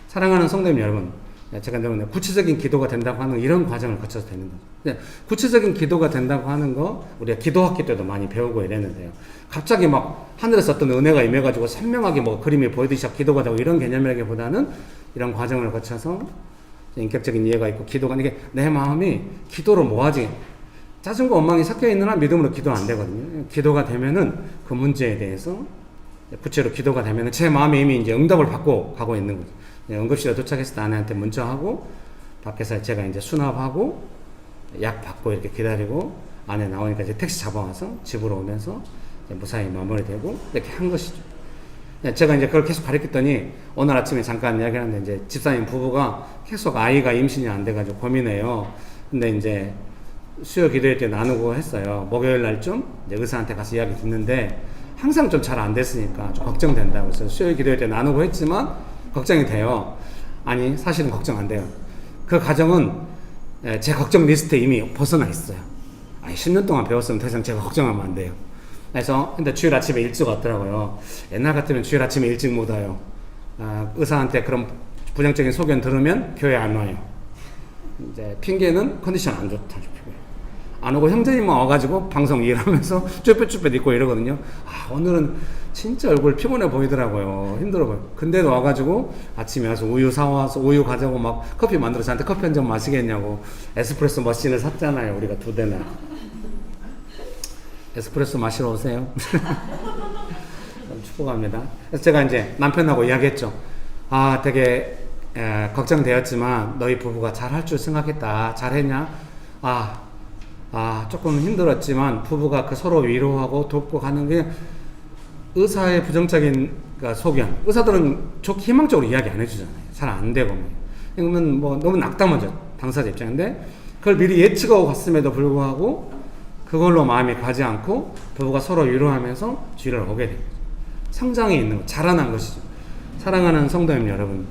사랑하는 성도님 여러분, 제가 구체적인 기도가 된다고 하는 이런 과정을 거쳐서 되는 거죠. 구체적인 기도가 된다고 하는 거 우리가 기도학기 때도 많이 배우고 이랬는데요. 갑자기 막 하늘에서 어떤 은혜가 임해가지고 선명하게 뭐 그림이 보이듯이 기도가 되고 이런 개념이라기보다는 이런 과정을 거쳐서 인격적인 이해가 있고 기도가 이게 내 마음이 기도로 모아지 짜증과 원망이 섞여 있는 한 믿음으로 기도 안 되거든요. 기도가 되면은 그 문제에 대해서 구체로 기도가 되면은 제 마음에 이미 이제 응답을 받고 가고 있는 거죠. 응급실에 도착했을 때 아내한테 문자하고 밖에서 제가 이제 수납하고 약 받고 이렇게 기다리고 아내 나오니까 이제 택시 잡아와서 집으로 오면서 무사히 마무리되고 이렇게 한 것이죠. 제가 이제 그걸 계속 가르쳤더니 오늘 아침에 잠깐 이야기하는데 이제 집사님 부부가 계속 아이가 임신이 안 돼가지고 고민해요. 근데 이제 수요 기도회 때 나누고 했어요. 목요일 날쯤 의사한테 가서 이야기 듣는데 항상 좀 잘 안 됐으니까 좀 걱정된다고 해서 수요 기도회 때 나누고 했지만 걱정이 돼요. 아니 사실은 걱정 안 돼요. 그 가정은 제 걱정 리스트에 이미 벗어나 있어요. 아니 10년 동안 배웠으면 더 이상 제가 걱정하면 안 돼요. 그래서 근데 주일 아침에 일찍 왔더라고요. 옛날 같으면 주일 아침에 일찍 못 와요. 의사한테 그런 부정적인 소견 들으면 교회 안 와요. 이제 핑계는 컨디션 안 좋다. 안 오고 형제님만 와가지고 방송 일하면서 쭈뼛쭈뼛 있고 이러거든요. 오늘은 진짜 얼굴 피곤해 보이더라고요. 힘들어 보여. 근데도 와가지고 아침에 와서 우유 사와서 우유 가자고 막 커피 만들어서 저한테 커피 한 잔 마시겠냐고 에스프레소 머신을 샀잖아요. 우리가 2대나. 에스프레소 마시러 오세요. 축복합니다. 그래서 제가 이제 남편하고 이야기했죠. 되게 걱정되었지만 너희 부부가 잘할 줄 생각했다. 잘했냐? 조금 힘들었지만 부부가 그 서로 위로하고 돕고 가는 게 의사의 부정적인 소견. 의사들은 좋게 희망적으로 이야기 안 해주잖아요. 잘 안 되고. 그러면 뭐 너무 낙담하죠. 당사자 입장인데 그걸 미리 예측하고 갔음에도 불구하고 그걸로 마음이 가지 않고 부부가 서로 위로하면서 주의를 오게 됩니다. 성장이 있는 것, 자라난 것이죠. 사랑하는 성도님 여러분,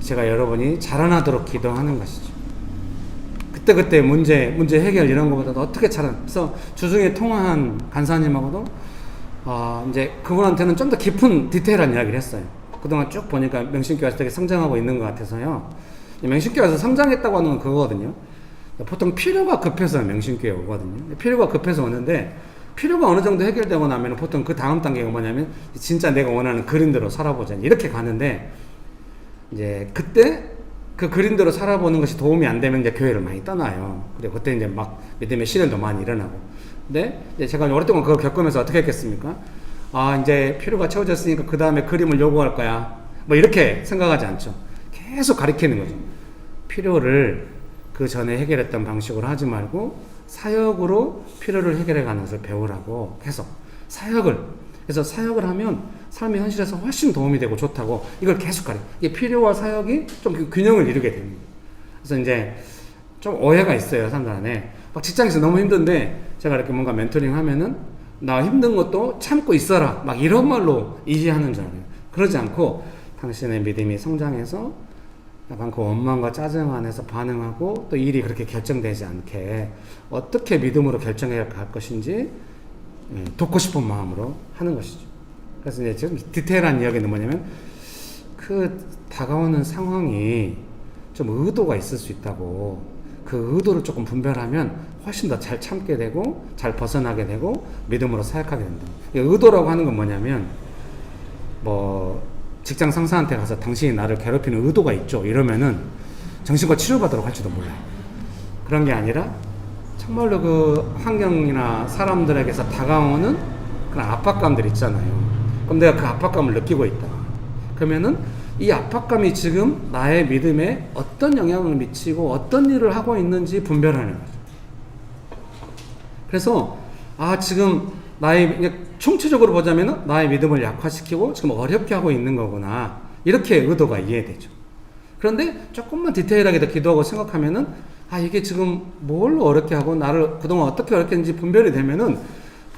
제가 여러분이 자라나도록 기도하는 것이죠. 그때 문제 해결 이런 것보다도 어떻게 그래서 주중에 통화한 간사님하고도 이제 그분한테는 좀 더 깊은 디테일한 이야기를 했어요. 그동안 쭉 보니까 명신교회에서 되게 성장하고 있는 것 같아서요. 명신교회에서 성장했다고 하는 건 그거거든요. 보통 필요가 급해서 명신교회에 오거든요. 필요가 급해서 오는데 필요가 어느 정도 해결되고 나면 보통 그 다음 단계가 뭐냐면 진짜 내가 원하는 그림대로 살아보자 이렇게 가는데 이제 그때 그 그림대로 살아보는 것이 도움이 안 되면 이제 교회를 많이 떠나요. 그리고 그때 이제 막 믿음의 시련도 많이 일어나고. 근데 이제 제가 오랫동안 그걸 겪으면서 어떻게 했겠습니까? 이제 필요가 채워졌으니까 그 다음에 그림을 요구할 거야. 뭐 이렇게 생각하지 않죠. 계속 가리키는 거죠. 필요를 그 전에 해결했던 방식으로 하지 말고 사역으로 필요를 해결해 가는 것을 배우라고 계속 그래서 사역을 하면 삶의 현실에서 훨씬 도움이 되고 좋다고 이걸 계속 가려. 이게 필요와 사역이 좀 균형을 이루게 됩니다. 그래서 이제 좀 오해가 있어요, 사람들 안에. 막 직장에서 너무 힘든데 제가 이렇게 뭔가 멘토링 하면은 나 힘든 것도 참고 있어라. 막 이런 말로 이해하는 줄 알아요. 그러지 않고 당신의 믿음이 성장해서 약간 그 원망과 짜증 안에서 반응하고 또 일이 그렇게 결정되지 않게 어떻게 믿음으로 결정해 갈 것인지 돕고 싶은 마음으로 하는 것이죠. 그래서 이제 지금 디테일한 이야기는 뭐냐면 그 다가오는 상황이 좀 의도가 있을 수 있다고 그 의도를 조금 분별하면 훨씬 더 잘 참게 되고 잘 벗어나게 되고 믿음으로 사역하게 된다. 의도라고 하는 건 뭐냐면 뭐 직장 상사한테 가서 당신이 나를 괴롭히는 의도가 있죠 이러면은 정신과 치료받으러 갈지도 몰라요. 그런 게 아니라 정말로 그 환경이나 사람들에게서 다가오는 그런 압박감들 있잖아요. 그럼 내가 그 압박감을 느끼고 있다. 그러면은 이 압박감이 지금 나의 믿음에 어떤 영향을 미치고 어떤 일을 하고 있는지 분별하는 거죠. 그래서 지금 나의 총체적으로 보자면은 나의 믿음을 약화시키고 지금 어렵게 하고 있는 거구나. 이렇게 의도가 이해되죠. 그런데 조금만 디테일하게 더 기도하고 생각하면은 이게 지금 뭘로 어렵게 하고 나를 그동안 어떻게 어렵게 했는지 분별이 되면은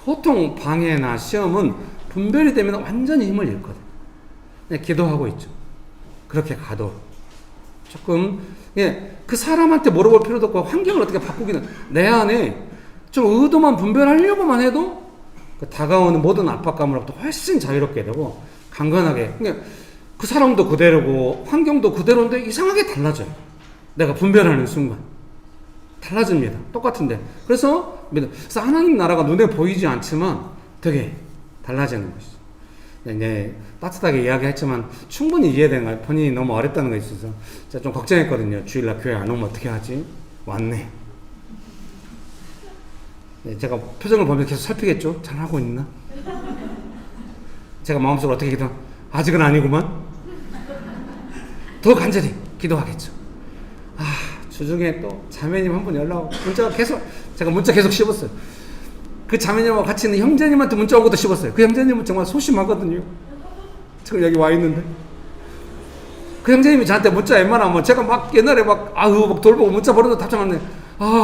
보통 방해나 시험은 분별이 되면 완전히 힘을 잃거든. 네, 기도하고 있죠. 그렇게 가도 조금 그 사람한테 물어볼 필요도 없고 환경을 어떻게 바꾸기는 내 안에 좀 의도만 분별하려고만 해도 그 다가오는 모든 압박감으로부터 훨씬 자유롭게 되고 강건하게 그 사람도 그대로고 환경도 그대로인데 이상하게 달라져요. 내가 분별하는 순간 달라집니다. 똑같은데 그래서 하나님 나라가 눈에 보이지 않지만 되게 달라지는 것이죠. 이제 따뜻하게 이야기했지만 충분히 이해되는 거예요. 본인이 너무 어렵다는 거 있어서 제가 좀 걱정했거든요. 주일날 교회 안 오면 어떻게 하지? 왔네. 제가 표정을 보면서 계속 살피겠죠? 잘하고 있나? 제가 마음속으로 어떻게 기도? 아직은 아니구만. 더 간절히 기도하겠죠. 주중에 또 자매님 한 분 연락 오고 제가 문자 계속 씹었어요. 그 자매님하고 같이 있는 형제님한테 문자 온 것도 씹었어요. 그 형제님은 정말 소심하거든요. 지금 여기 와 있는데 그 형제님이 저한테 문자 웬만하면 제가 막 옛날에 막 돌보고 문자 보내도 답장 안 해.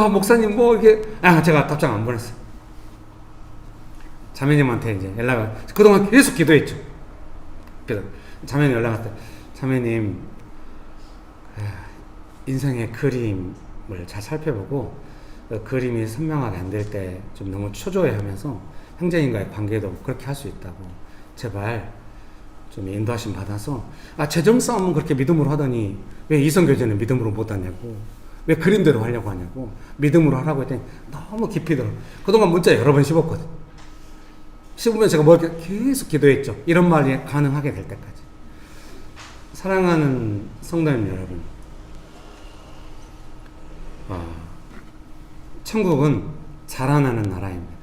목사님 뭐 이게 제가 답장 안 보냈어요. 자매님한테 이제 연락을 그동안 계속 기도했죠. 그래서 자매님 연락 왔을 때 자매님 인생의 그림을 잘 살펴보고 그 그림이 선명하게 안 될 때 좀 너무 초조해하면서 형제님과의 관계도 그렇게 할 수 있다고 제발 좀 인도하심 받아서 재정 싸움은 그렇게 믿음으로 하더니 왜 이성교제는 믿음으로 못 하냐고 왜 그림대로 하려고 하냐고 믿음으로 하라고 했더니 너무 깊이 들어. 그동안 문자 여러 번 씹었거든. 씹으면 제가 뭐 이렇게 계속 기도했죠. 이런 말이 가능하게 될 때까지. 사랑하는 성도님 여러분, 천국은 자라나는 나라입니다.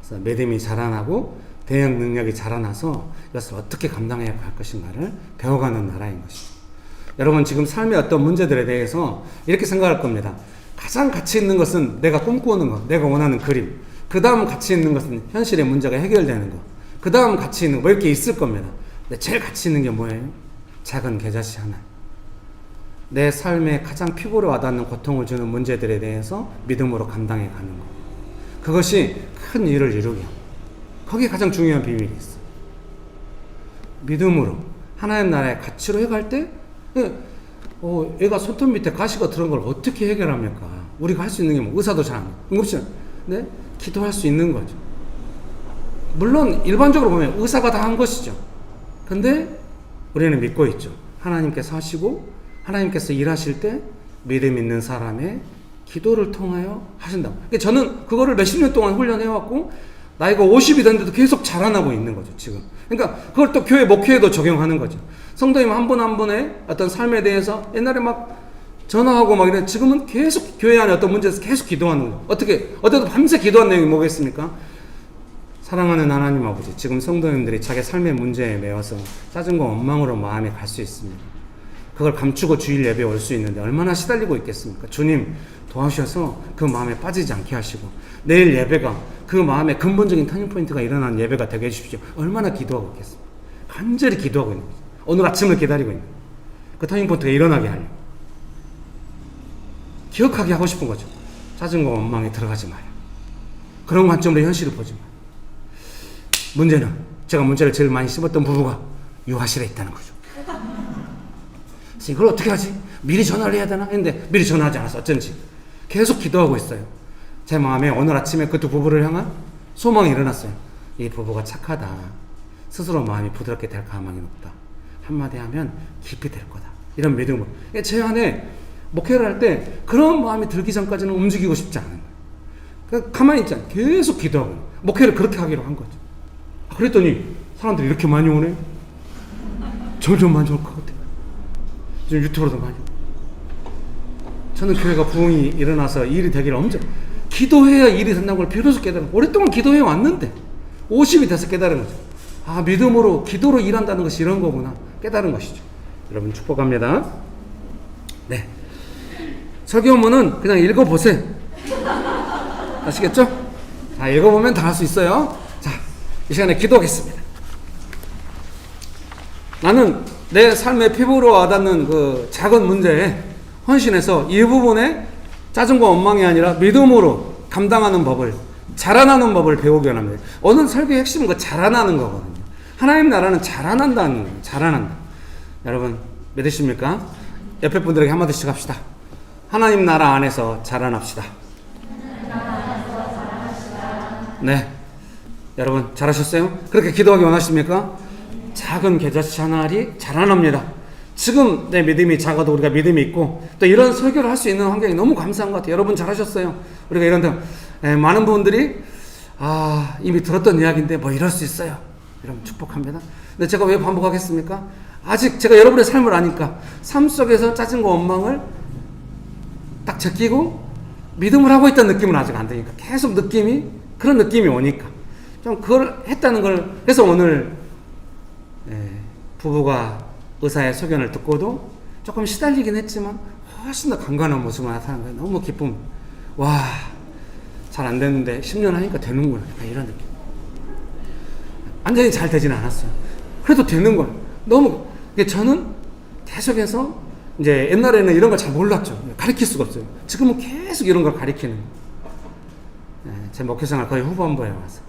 그래서 믿음이 자라나고 대응 능력이 자라나서 이것을 어떻게 감당해야 할 것인가를 배워가는 나라인 것입니다. 여러분 지금 삶의 어떤 문제들에 대해서 이렇게 생각할 겁니다. 가장 가치 있는 것은 내가 꿈꾸는 것, 내가 원하는 그림. 그 다음 가치 있는 것은 현실의 문제가 해결되는 것. 그 다음 가치 있는 거 뭐 이렇게 있을 겁니다. 근데 제일 가치 있는 게 뭐예요? 작은 계좌시 하나. 내 삶에 가장 피부로 와닿는 고통을 주는 문제들에 대해서 믿음으로 감당해 가는 것. 그것이 큰 일을 이루게 합니다. 거기에 가장 중요한 비밀이 있어요. 믿음으로 하나님 나라의 가치로 해갈 때 애가 손톱 밑에 가시가 들어온 걸 어떻게 해결합니까? 우리가 할 수 있는 게 뭐 의사도 잘 안 해요. 응급실 기도할 수 있는 거죠. 물론 일반적으로 보면 의사가 다 한 것이죠. 근데 우리는 믿고 있죠. 하나님께서 하시고 하나님께서 일하실 때 믿음 있는 사람의 기도를 통하여 하신다고. 그러니까 저는 그거를 몇십 년 동안 훈련해왔고 나이가 50이 됐는데도 계속 자라나고 있는 거죠, 지금. 그러니까 그걸 또 교회 목회에도 적용하는 거죠. 성도님 한 분 한 분의 어떤 삶에 대해서 옛날에 막 전화하고 막 이래 지금은 계속 교회 안에 어떤 문제에서 계속 기도하는 거예요. 어제도 밤새 기도한 내용이 뭐겠습니까? 사랑하는 하나님 아버지, 지금 성도님들이 자기 삶의 문제에 매여서 짜증과 원망으로 마음이 갈 수 있습니다. 그걸 감추고 주일 예배에 올 수 있는데 얼마나 시달리고 있겠습니까? 주님 도와주셔서 그 마음에 빠지지 않게 하시고 내일 예배가 그 마음의 근본적인 터닝포인트가 일어나는 예배가 되게 해주십시오. 얼마나 기도하고 있겠습니까? 간절히 기도하고 있는 거죠. 오늘 아침을 기다리고 있는 거예요. 그 터닝포인트가 일어나게 하려고. 기억하게 하고 싶은 거죠. 짜증과 원망에 들어가지 마요. 그런 관점으로 현실을 보지 마요. 문제는 제가 문제를 제일 많이 씹었던 부부가 유아실에 있다는 거죠. 그래서 이걸 어떻게 하지? 미리 전화를 해야 되나? 했는데 미리 전화하지 않아서 어쩐지 계속 기도하고 있어요. 제 마음에 오늘 아침에 그 두 부부를 향한 소망이 일어났어요. 이 부부가 착하다. 스스로 마음이 부드럽게 될 가망이 높다. 한마디 하면 깊이 될 거다. 이런 믿음으로. 제 안에 목회를 할 때 그런 마음이 들기 전까지는 움직이고 싶지 않은 거예요. 그러니까 가만히 있지 않고 계속 기도하고 목회를 그렇게 하기로 한 거죠. 그랬더니 사람들이 이렇게 많이 오네. 점점 많이 올 것 같아요. 지금 유튜브로도 많이. 저는 교회가 부흥이 일어나서 일이 되기를 엄청 기도해야 일이 된다는 걸 비로소 깨달은, 오랫동안 기도해 왔는데 50이 돼서 깨달은 거죠. 아, 믿음으로 기도로 일한다는 것이 이런 거구나 깨달은 것이죠. 여러분 축복합니다. 네, 설교문은 그냥 읽어보세요. 아시겠죠? 자, 읽어보면 다 할 수 있어요. 자, 이 시간에 기도하겠습니다. 나는 내 삶의 피부로 와닿는 그 작은 문제에 헌신해서 이 부분에 짜증과 원망이 아니라 믿음으로 감당하는 법을, 자라나는 법을 배우기 원합니다. 오늘 설교의 핵심은 그 자라나는 거거든요. 하나님 나라는 자라난다는 거예요. 자라난다. 여러분 믿으십니까? 옆에 분들에게 한마디씩 합시다. 하나님 나라 안에서 자라납시다. 네, 여러분 잘하셨어요? 그렇게 기도하기 원하십니까? 작은 겨자씨 한 알이 자라납니다. 지금 내 믿음이 작아도 우리가 믿음이 있고 또 이런 설교를 할 수 있는 환경이 너무 감사한 것 같아요. 여러분 잘하셨어요. 우리가 이런 데 많은 분들이 이미 들었던 이야기인데 뭐 이럴 수 있어요. 여러분 축복합니다. 근데 제가 왜 반복하겠습니까? 아직 제가 여러분의 삶을 아니까 삶 속에서 짜증과 원망을 딱 제끼고 믿음을 하고 있다는 느낌은 아직 안 드니까 계속 그런 느낌이 오니까 좀 그걸 했다는 걸, 그래서 오늘 부부가 의사의 소견을 듣고도 조금 시달리긴 했지만 훨씬 더 강건한 모습을 나타나는 거예요. 너무 기쁨. 와, 잘 안 됐는데 10년 하니까 되는구나. 이런 느낌. 완전히 잘 되지는 않았어요. 그래도 되는 거예요. 너무. 저는 계속해서 이제 옛날에는 이런 걸 잘 몰랐죠. 가르칠 수가 없어요. 지금은 계속 이런 걸 가르치는 거예요. 제 목회생활 거의 후반부에 와서.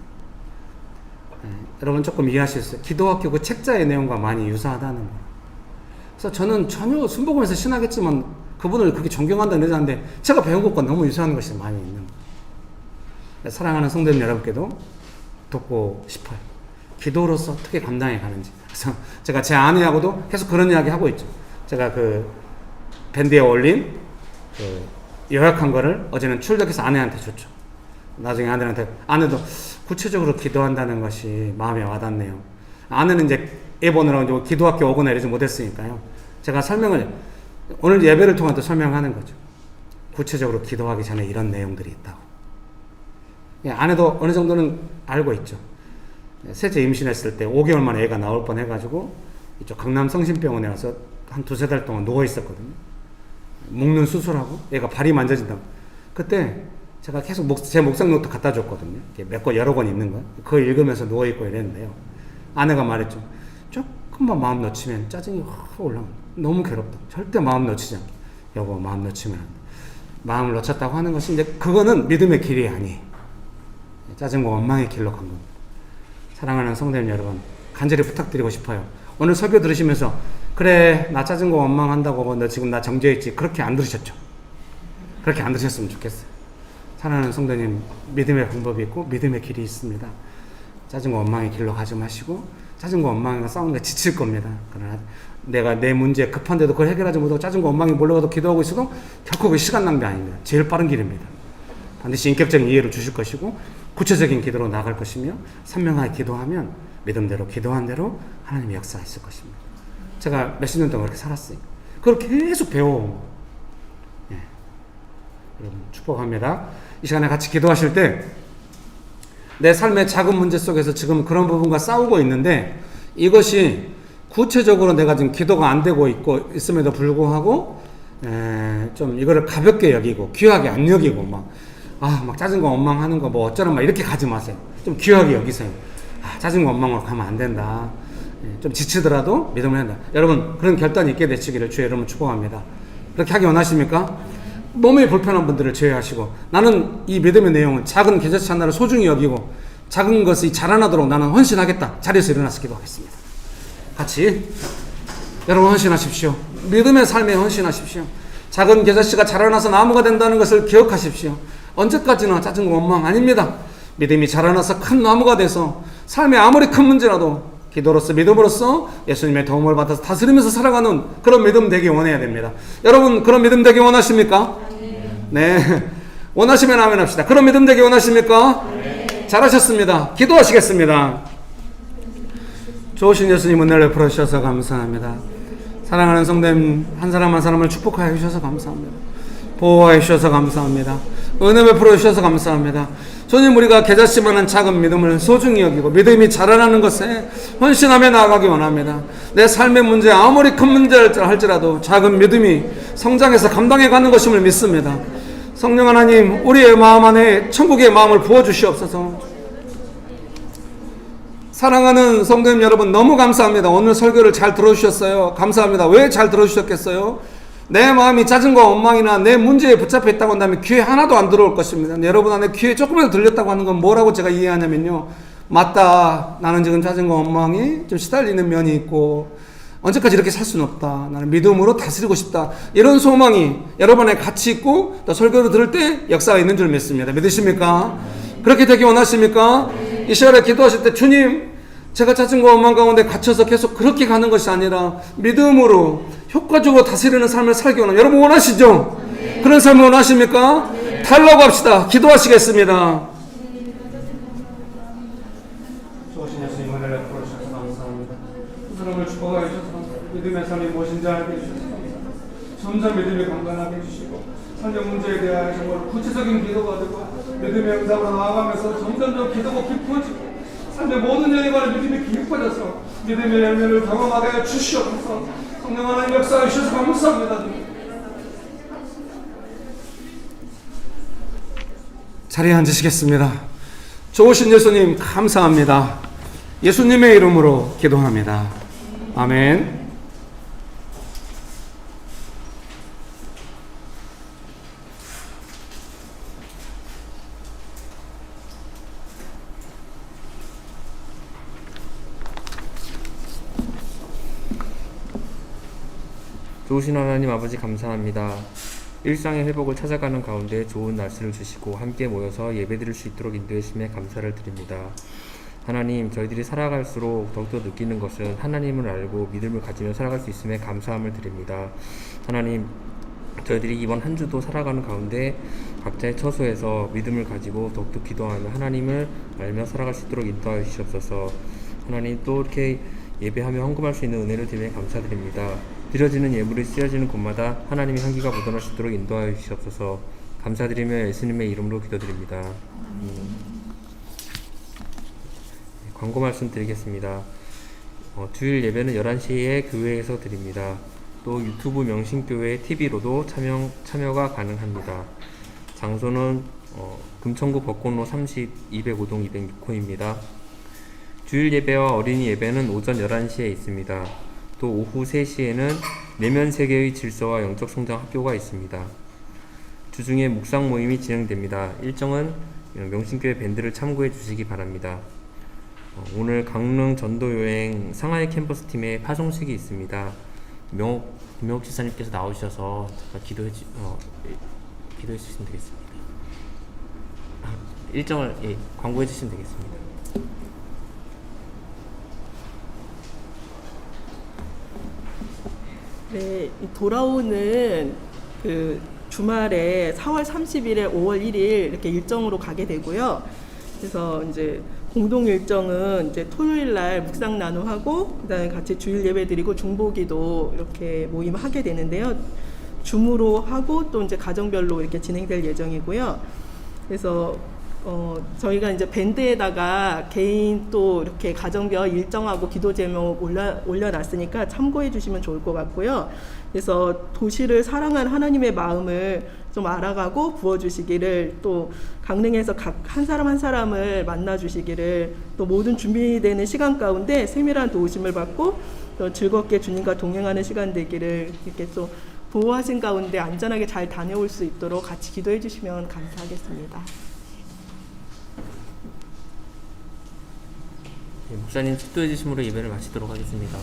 여러분 조금 이해하실 수 있어요. 기도학교 그 책자의 내용과 많이 유사하다는 거예요. 그래서 저는 전혀 순복음에서 신학했지만 그분을 그렇게 존경한다는 여자인데 제가 배운 것과 너무 유사한 것이 많이 있는 거예요. 사랑하는 성도님 여러분께도 돕고 싶어요. 기도로서 어떻게 감당해 가는지. 그래서 제가 제 아내하고도 계속 그런 이야기 하고 있죠. 제가 그 밴드에 올린 그 요약한 거를 어제는 출력해서 아내한테 줬죠. 나중에 아내도 구체적으로 기도한다는 것이 마음에 와닿네요. 아내는 이제 애 보느라고 기도학교 오거나 이러지 못했으니까요. 제가 오늘 예배를 통해서 설명하는 거죠. 구체적으로 기도하기 전에 이런 내용들이 있다고. 아내도 어느 정도는 알고 있죠. 셋째 임신했을 때 5개월 만에 애가 나올 뻔 해가지고 이쪽 강남 성심병원에 와서 한 2-3달 동안 누워 있었거든요. 묶는 수술하고 애가 발이 만져진다고. 그때 제가 계속 제 목상 노트 갖다 줬거든요. 몇 권 여러 권 있는 거. 그거 읽으면서 누워 있고 이랬는데요. 아내가 말했죠. 조금만 마음 놓치면 짜증이 확 올라옵니다. 너무 괴롭다. 절대 마음 놓치지 않게. 여보, 마음 놓치면 안 돼. 마음을 놓쳤다고 하는 것이 이제 그거는 믿음의 길이 아니에요. 짜증과 원망의 길로 간 겁니다. 사랑하는 성도님 여러분, 간절히 부탁드리고 싶어요. 오늘 설교 들으시면서 그래, 나 짜증과 원망한다고 너 지금 나 정죄했지. 그렇게 안 들으셨죠? 그렇게 안 들으셨으면 좋겠어요. 사랑하는 성도님, 믿음의 방법이 있고 믿음의 길이 있습니다. 짜증과 원망의 길로 가지 마시고 짜증과 원망과 싸우는 게 지칠 겁니다. 그러나 내가 내 문제에 급한데도 그걸 해결하지 못하고 짜증과 원망이 몰려가도 기도하고 있어도 결코 그 시간 낭비 아닙니다. 제일 빠른 길입니다. 반드시 인격적인 이해를 주실 것이고 구체적인 기도로 나아갈 것이며 선명하게 기도하면 믿음대로 기도한 대로 하나님의 역사하실 것입니다. 제가 몇십 년 동안 그렇게 살았어요. 그걸 계속 배워온 거예요. 여러분 축복합니다. 이 시간에 같이 기도하실 때 내 삶의 작은 문제 속에서 지금 그런 부분과 싸우고 있는데 이것이 구체적으로 내가 지금 기도가 안 되고 있음에도 불구하고 좀 이거를 가볍게 여기고 귀하게 안 여기고 막 짜증과 원망하는 거 뭐 어쩌라 막 이렇게 가지 마세요. 좀 귀하게 여기세요. 짜증과 원망으로 가면 안 된다. 좀 지치더라도 믿음을 한다. 여러분 그런 결단이 있게 되시기를 주의 이름으로 축복합니다. 그렇게 하기 원하십니까? 몸에 불편한 분들을 제외하시고 나는 이 믿음의 내용은 작은 겨자씨 하나를 소중히 여기고 작은 것이 자라나도록 나는 헌신하겠다. 자리에서 일어나서 기도하겠습니다. 같이 여러분 헌신하십시오. 믿음의 삶에 헌신하십시오. 작은 겨자씨가 자라나서 나무가 된다는 것을 기억하십시오. 언제까지나 짜증과 원망 아닙니다. 믿음이 자라나서 큰 나무가 돼서 삶에 아무리 큰 문제라도 기도로서 믿음으로써 예수님의 도움을 받아서 다스리면서 살아가는 그런 믿음 되기 원해야 됩니다. 여러분 그런 믿음 되기 원하십니까? 네. 원하시면 아멘 합시다. 그런 믿음 되기 원하십니까? 잘하셨습니다. 기도하시겠습니다. 좋으신 예수님 은혜를 베풀어 주셔서 감사합니다. 사랑하는 성도님 한 사람 한 사람을 축복하여 주셔서 감사합니다. 보호하여 주셔서 감사합니다. 은혜 베풀어 주셔서 감사합니다. 주님 우리가 계좌씨만한 작은 믿음을 소중히 여기고 믿음이 자라나는 것에 헌신하며 나아가기 원합니다. 내 삶의 문제 아무리 큰 문제할지라도 작은 믿음이 성장해서 감당해가는 것임을 믿습니다. 성령 하나님 우리의 마음 안에 천국의 마음을 부어주시옵소서. 사랑하는 성도님 여러분 너무 감사합니다. 오늘 설교를 잘 들어주셨어요. 감사합니다. 왜 잘 들어주셨겠어요? 내 마음이 짜증과 원망이나 내 문제에 붙잡혀 있다고 한다면 귀에 하나도 안 들어올 것입니다. 여러분 안에 귀에 조금이라도 들렸다고 하는 건 뭐라고 제가 이해하냐면요, 맞다, 나는 지금 짜증과 원망이 좀 시달리는 면이 있고 언제까지 이렇게 살 수는 없다, 나는 믿음으로 다스리고 싶다, 이런 소망이 여러분 안에 같이 있고 또 설교를 들을 때 역사가 있는 줄 믿습니다. 믿으십니까? 그렇게 되기 원하십니까? 이 시간에 기도하실 때 주님 제가 짜증과 원망 가운데 갇혀서 계속 그렇게 가는 것이 아니라 믿음으로 효과적으로 다스리는 삶을 살기 원합니다. 여러분 원하시죠? 그런 삶을 원하십니까? 달라고 합시다. 기도하시겠습니다. 좋으신 예수님 은혜를 베풀어 주셔서 감사합니다. 그 사람을 축복하여 주셔서 감사합니다. 믿음의 삶이 무엇인지 알게 해주셔서 감사합니다. 점점 믿음이 강건하게 해주시고 성경 문제에 대하여 정말 구체적인 기도가 되고 믿음의 영상으로 나아가면서 점점 기도가 깊어지고 삶의 모든 영역에 믿음이 깊어져서 믿음의 열매를 경험하게 하여 주시옵소서. 성령 하나님 역사해 주셔서 감사합니다. 자리에 앉으시겠습니다. 좋으신 예수님 감사합니다. 예수님의 이름으로 기도합니다. 아멘. 좋으신 하나님 아버지 감사합니다. 일상의 회복을 찾아가는 가운데 좋은 날씨를 주시고 함께 모여서 예배드릴 수 있도록 인도해 주심에 감사를 드립니다. 하나님, 저희들이 살아갈수록 더욱더 느끼는 것은 하나님을 알고 믿음을 가지며 살아갈 수 있음에 감사함을 드립니다. 하나님, 저희들이 이번 한 주도 살아가는 가운데 각자의 처소에서 믿음을 가지고 더욱더 기도하며 하나님을 알며 살아갈 수 있도록 인도하여 주시옵소서. 하나님, 또 이렇게 예배하며 헌금할 수 있는 은혜를 드리며 감사드립니다. 드려지는 예물이 쓰여지는 곳마다 하나님의 향기가 묻어날 수 있도록 인도하여 주시옵소서. 감사드리며 예수님의 이름으로 기도드립니다. 광고 말씀 드리겠습니다. 주일 예배는 11시에 교회에서 드립니다. 또 유튜브 명신교회 TV로도 참여가 가능합니다. 장소는 금천구 벚꽃로 30, 205동 206호입니다. 주일 예배와 어린이 예배는 오전 11시에 있습니다. 또 오후 3시에는 내면 세계의 질서와 영적 성장 학교가 있습니다. 주중에 묵상 모임이 진행됩니다. 일정은 명신교회 밴드를 참고해 주시기 바랍니다. 오늘 강릉 전도여행 상하이 캠퍼스 팀의 파송식이 있습니다. 김명옥 지사님께서 나오셔서 기도해 주시면 되겠습니다. 일정을 광고해 주시면 되겠습니다. 네, 돌아오는 그 주말에 4월 30일에 5월 1일 이렇게 일정으로 가게 되고요. 그래서 이제 공동 일정은 이제 토요일 날 묵상 나눔하고 그다음에 같이 주일 예배 드리고 중보기도 이렇게 모임을 하게 되는데요. 줌으로 하고 또 이제 가정별로 이렇게 진행될 예정이고요. 그래서 저희가 이제 밴드에다가 개인 또 이렇게 가정별 일정하고 기도 제목 올려놨으니까 참고해 주시면 좋을 것 같고요. 그래서 도시를 사랑하는 하나님의 마음을 좀 알아가고 부어주시기를, 또 강릉에서 각 한 사람 한 사람을 만나주시기를, 또 모든 준비되는 시간 가운데 세밀한 도우심을 받고 또 즐겁게 주님과 동행하는 시간 되기를 이렇게 또 보호하신 가운데 안전하게 잘 다녀올 수 있도록 같이 기도해 주시면 감사하겠습니다. 목사님 축도해 주심으로 예배를 마치도록 하겠습니다.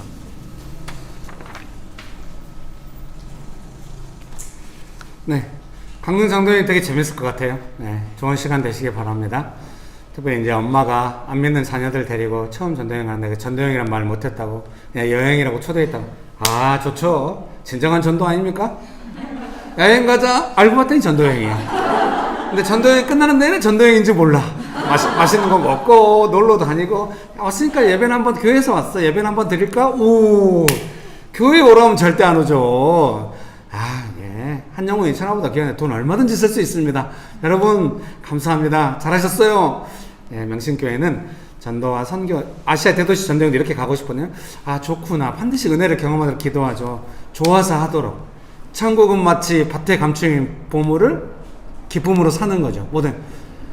네, 강릉 장도연이 되게 재밌을 것 같아요. 네, 좋은 시간 되시길 바랍니다. 특별히 이제 엄마가 안 믿는 자녀들 데리고 처음 전도여행 가는데 그 전도여행이란 말을 못했다고 그냥 여행이라고 초대했다고. 아, 좋죠. 진정한 전도 아닙니까? 여행 가자 알고 봤더니 전도여행이야. 근데 전도여행 끝나는 내내 전도여행인지 몰라. 맛있는 거 먹고 놀러 다니고 왔으니까 예배는 한번 교회에서 왔어. 예배는 한번 드릴까? 오, 교회 오라면 절대 안 오죠. 아, 예. 한영훈 2,000원보다 교회에 돈 얼마든지 쓸 수 있습니다. 여러분 감사합니다. 잘하셨어요. 예, 명신교회는 전도와 선교, 아시아 대도시 전도여행도 이렇게 가고 싶으면 아, 좋구나. 반드시 은혜를 경험하도록 기도하죠. 좋아서 하도록. 천국은 마치 밭에 감추인 보물을 기쁨으로 사는 거죠. 뭐든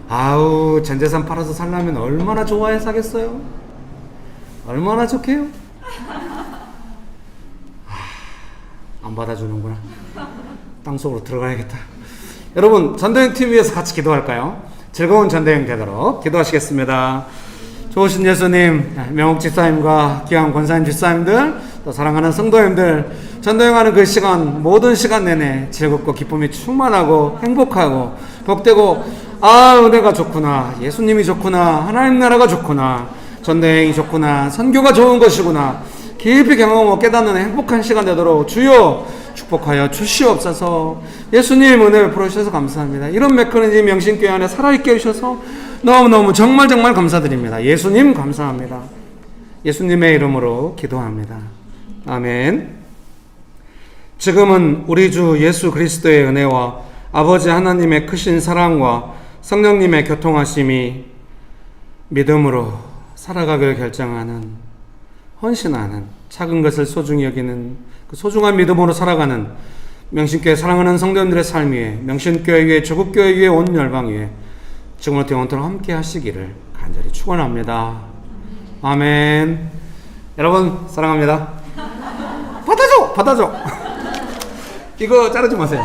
아우, 전 재산 팔아서 살려면 얼마나 좋아해서 하겠어요? 얼마나 좋게요? 안 받아주는구나. 땅속으로 들어가야겠다. 여러분, 전도여행 팀 위해서 같이 기도할까요? 즐거운 전도여행 되도록 기도하시겠습니다. 좋으신 예수님, 명옥 집사님과 귀한 권사님 집사님들, 또 사랑하는 성도님들, 전도여행하는 그 시간, 모든 시간 내내 즐겁고 기쁨이 충만하고 행복하고 복되고, 아, 은혜가 좋구나, 예수님이 좋구나, 하나님 나라가 좋구나, 전도여행이 좋구나, 선교가 좋은 것이구나, 깊이 경험하고 깨닫는 행복한 시간 되도록 주여 축복하여 주시옵소서. 예수님 은혜 베풀어 주셔서 감사합니다. 이런 메커니즘 명신교회 안에 살아있게 해주셔서 너무너무 정말 감사드립니다. 예수님 감사합니다. 예수님의 이름으로 기도합니다. 아멘. 지금은 우리 주 예수 그리스도의 은혜와 아버지 하나님의 크신 사랑과 성령님의 교통하심이 믿음으로 살아가기를 결정하는, 헌신하는, 작은 것을 소중히 여기는 그 소중한 믿음으로 살아가는 명신교회 사랑하는 성도님들의 삶 위에, 명신교회 위에, 조국교회 위에, 온 열방 위에 지금부터 영원토록 함께 하시기를 간절히 축원합니다. 아멘. 여러분 사랑합니다. 받아줘. 이거 자르지 마세요.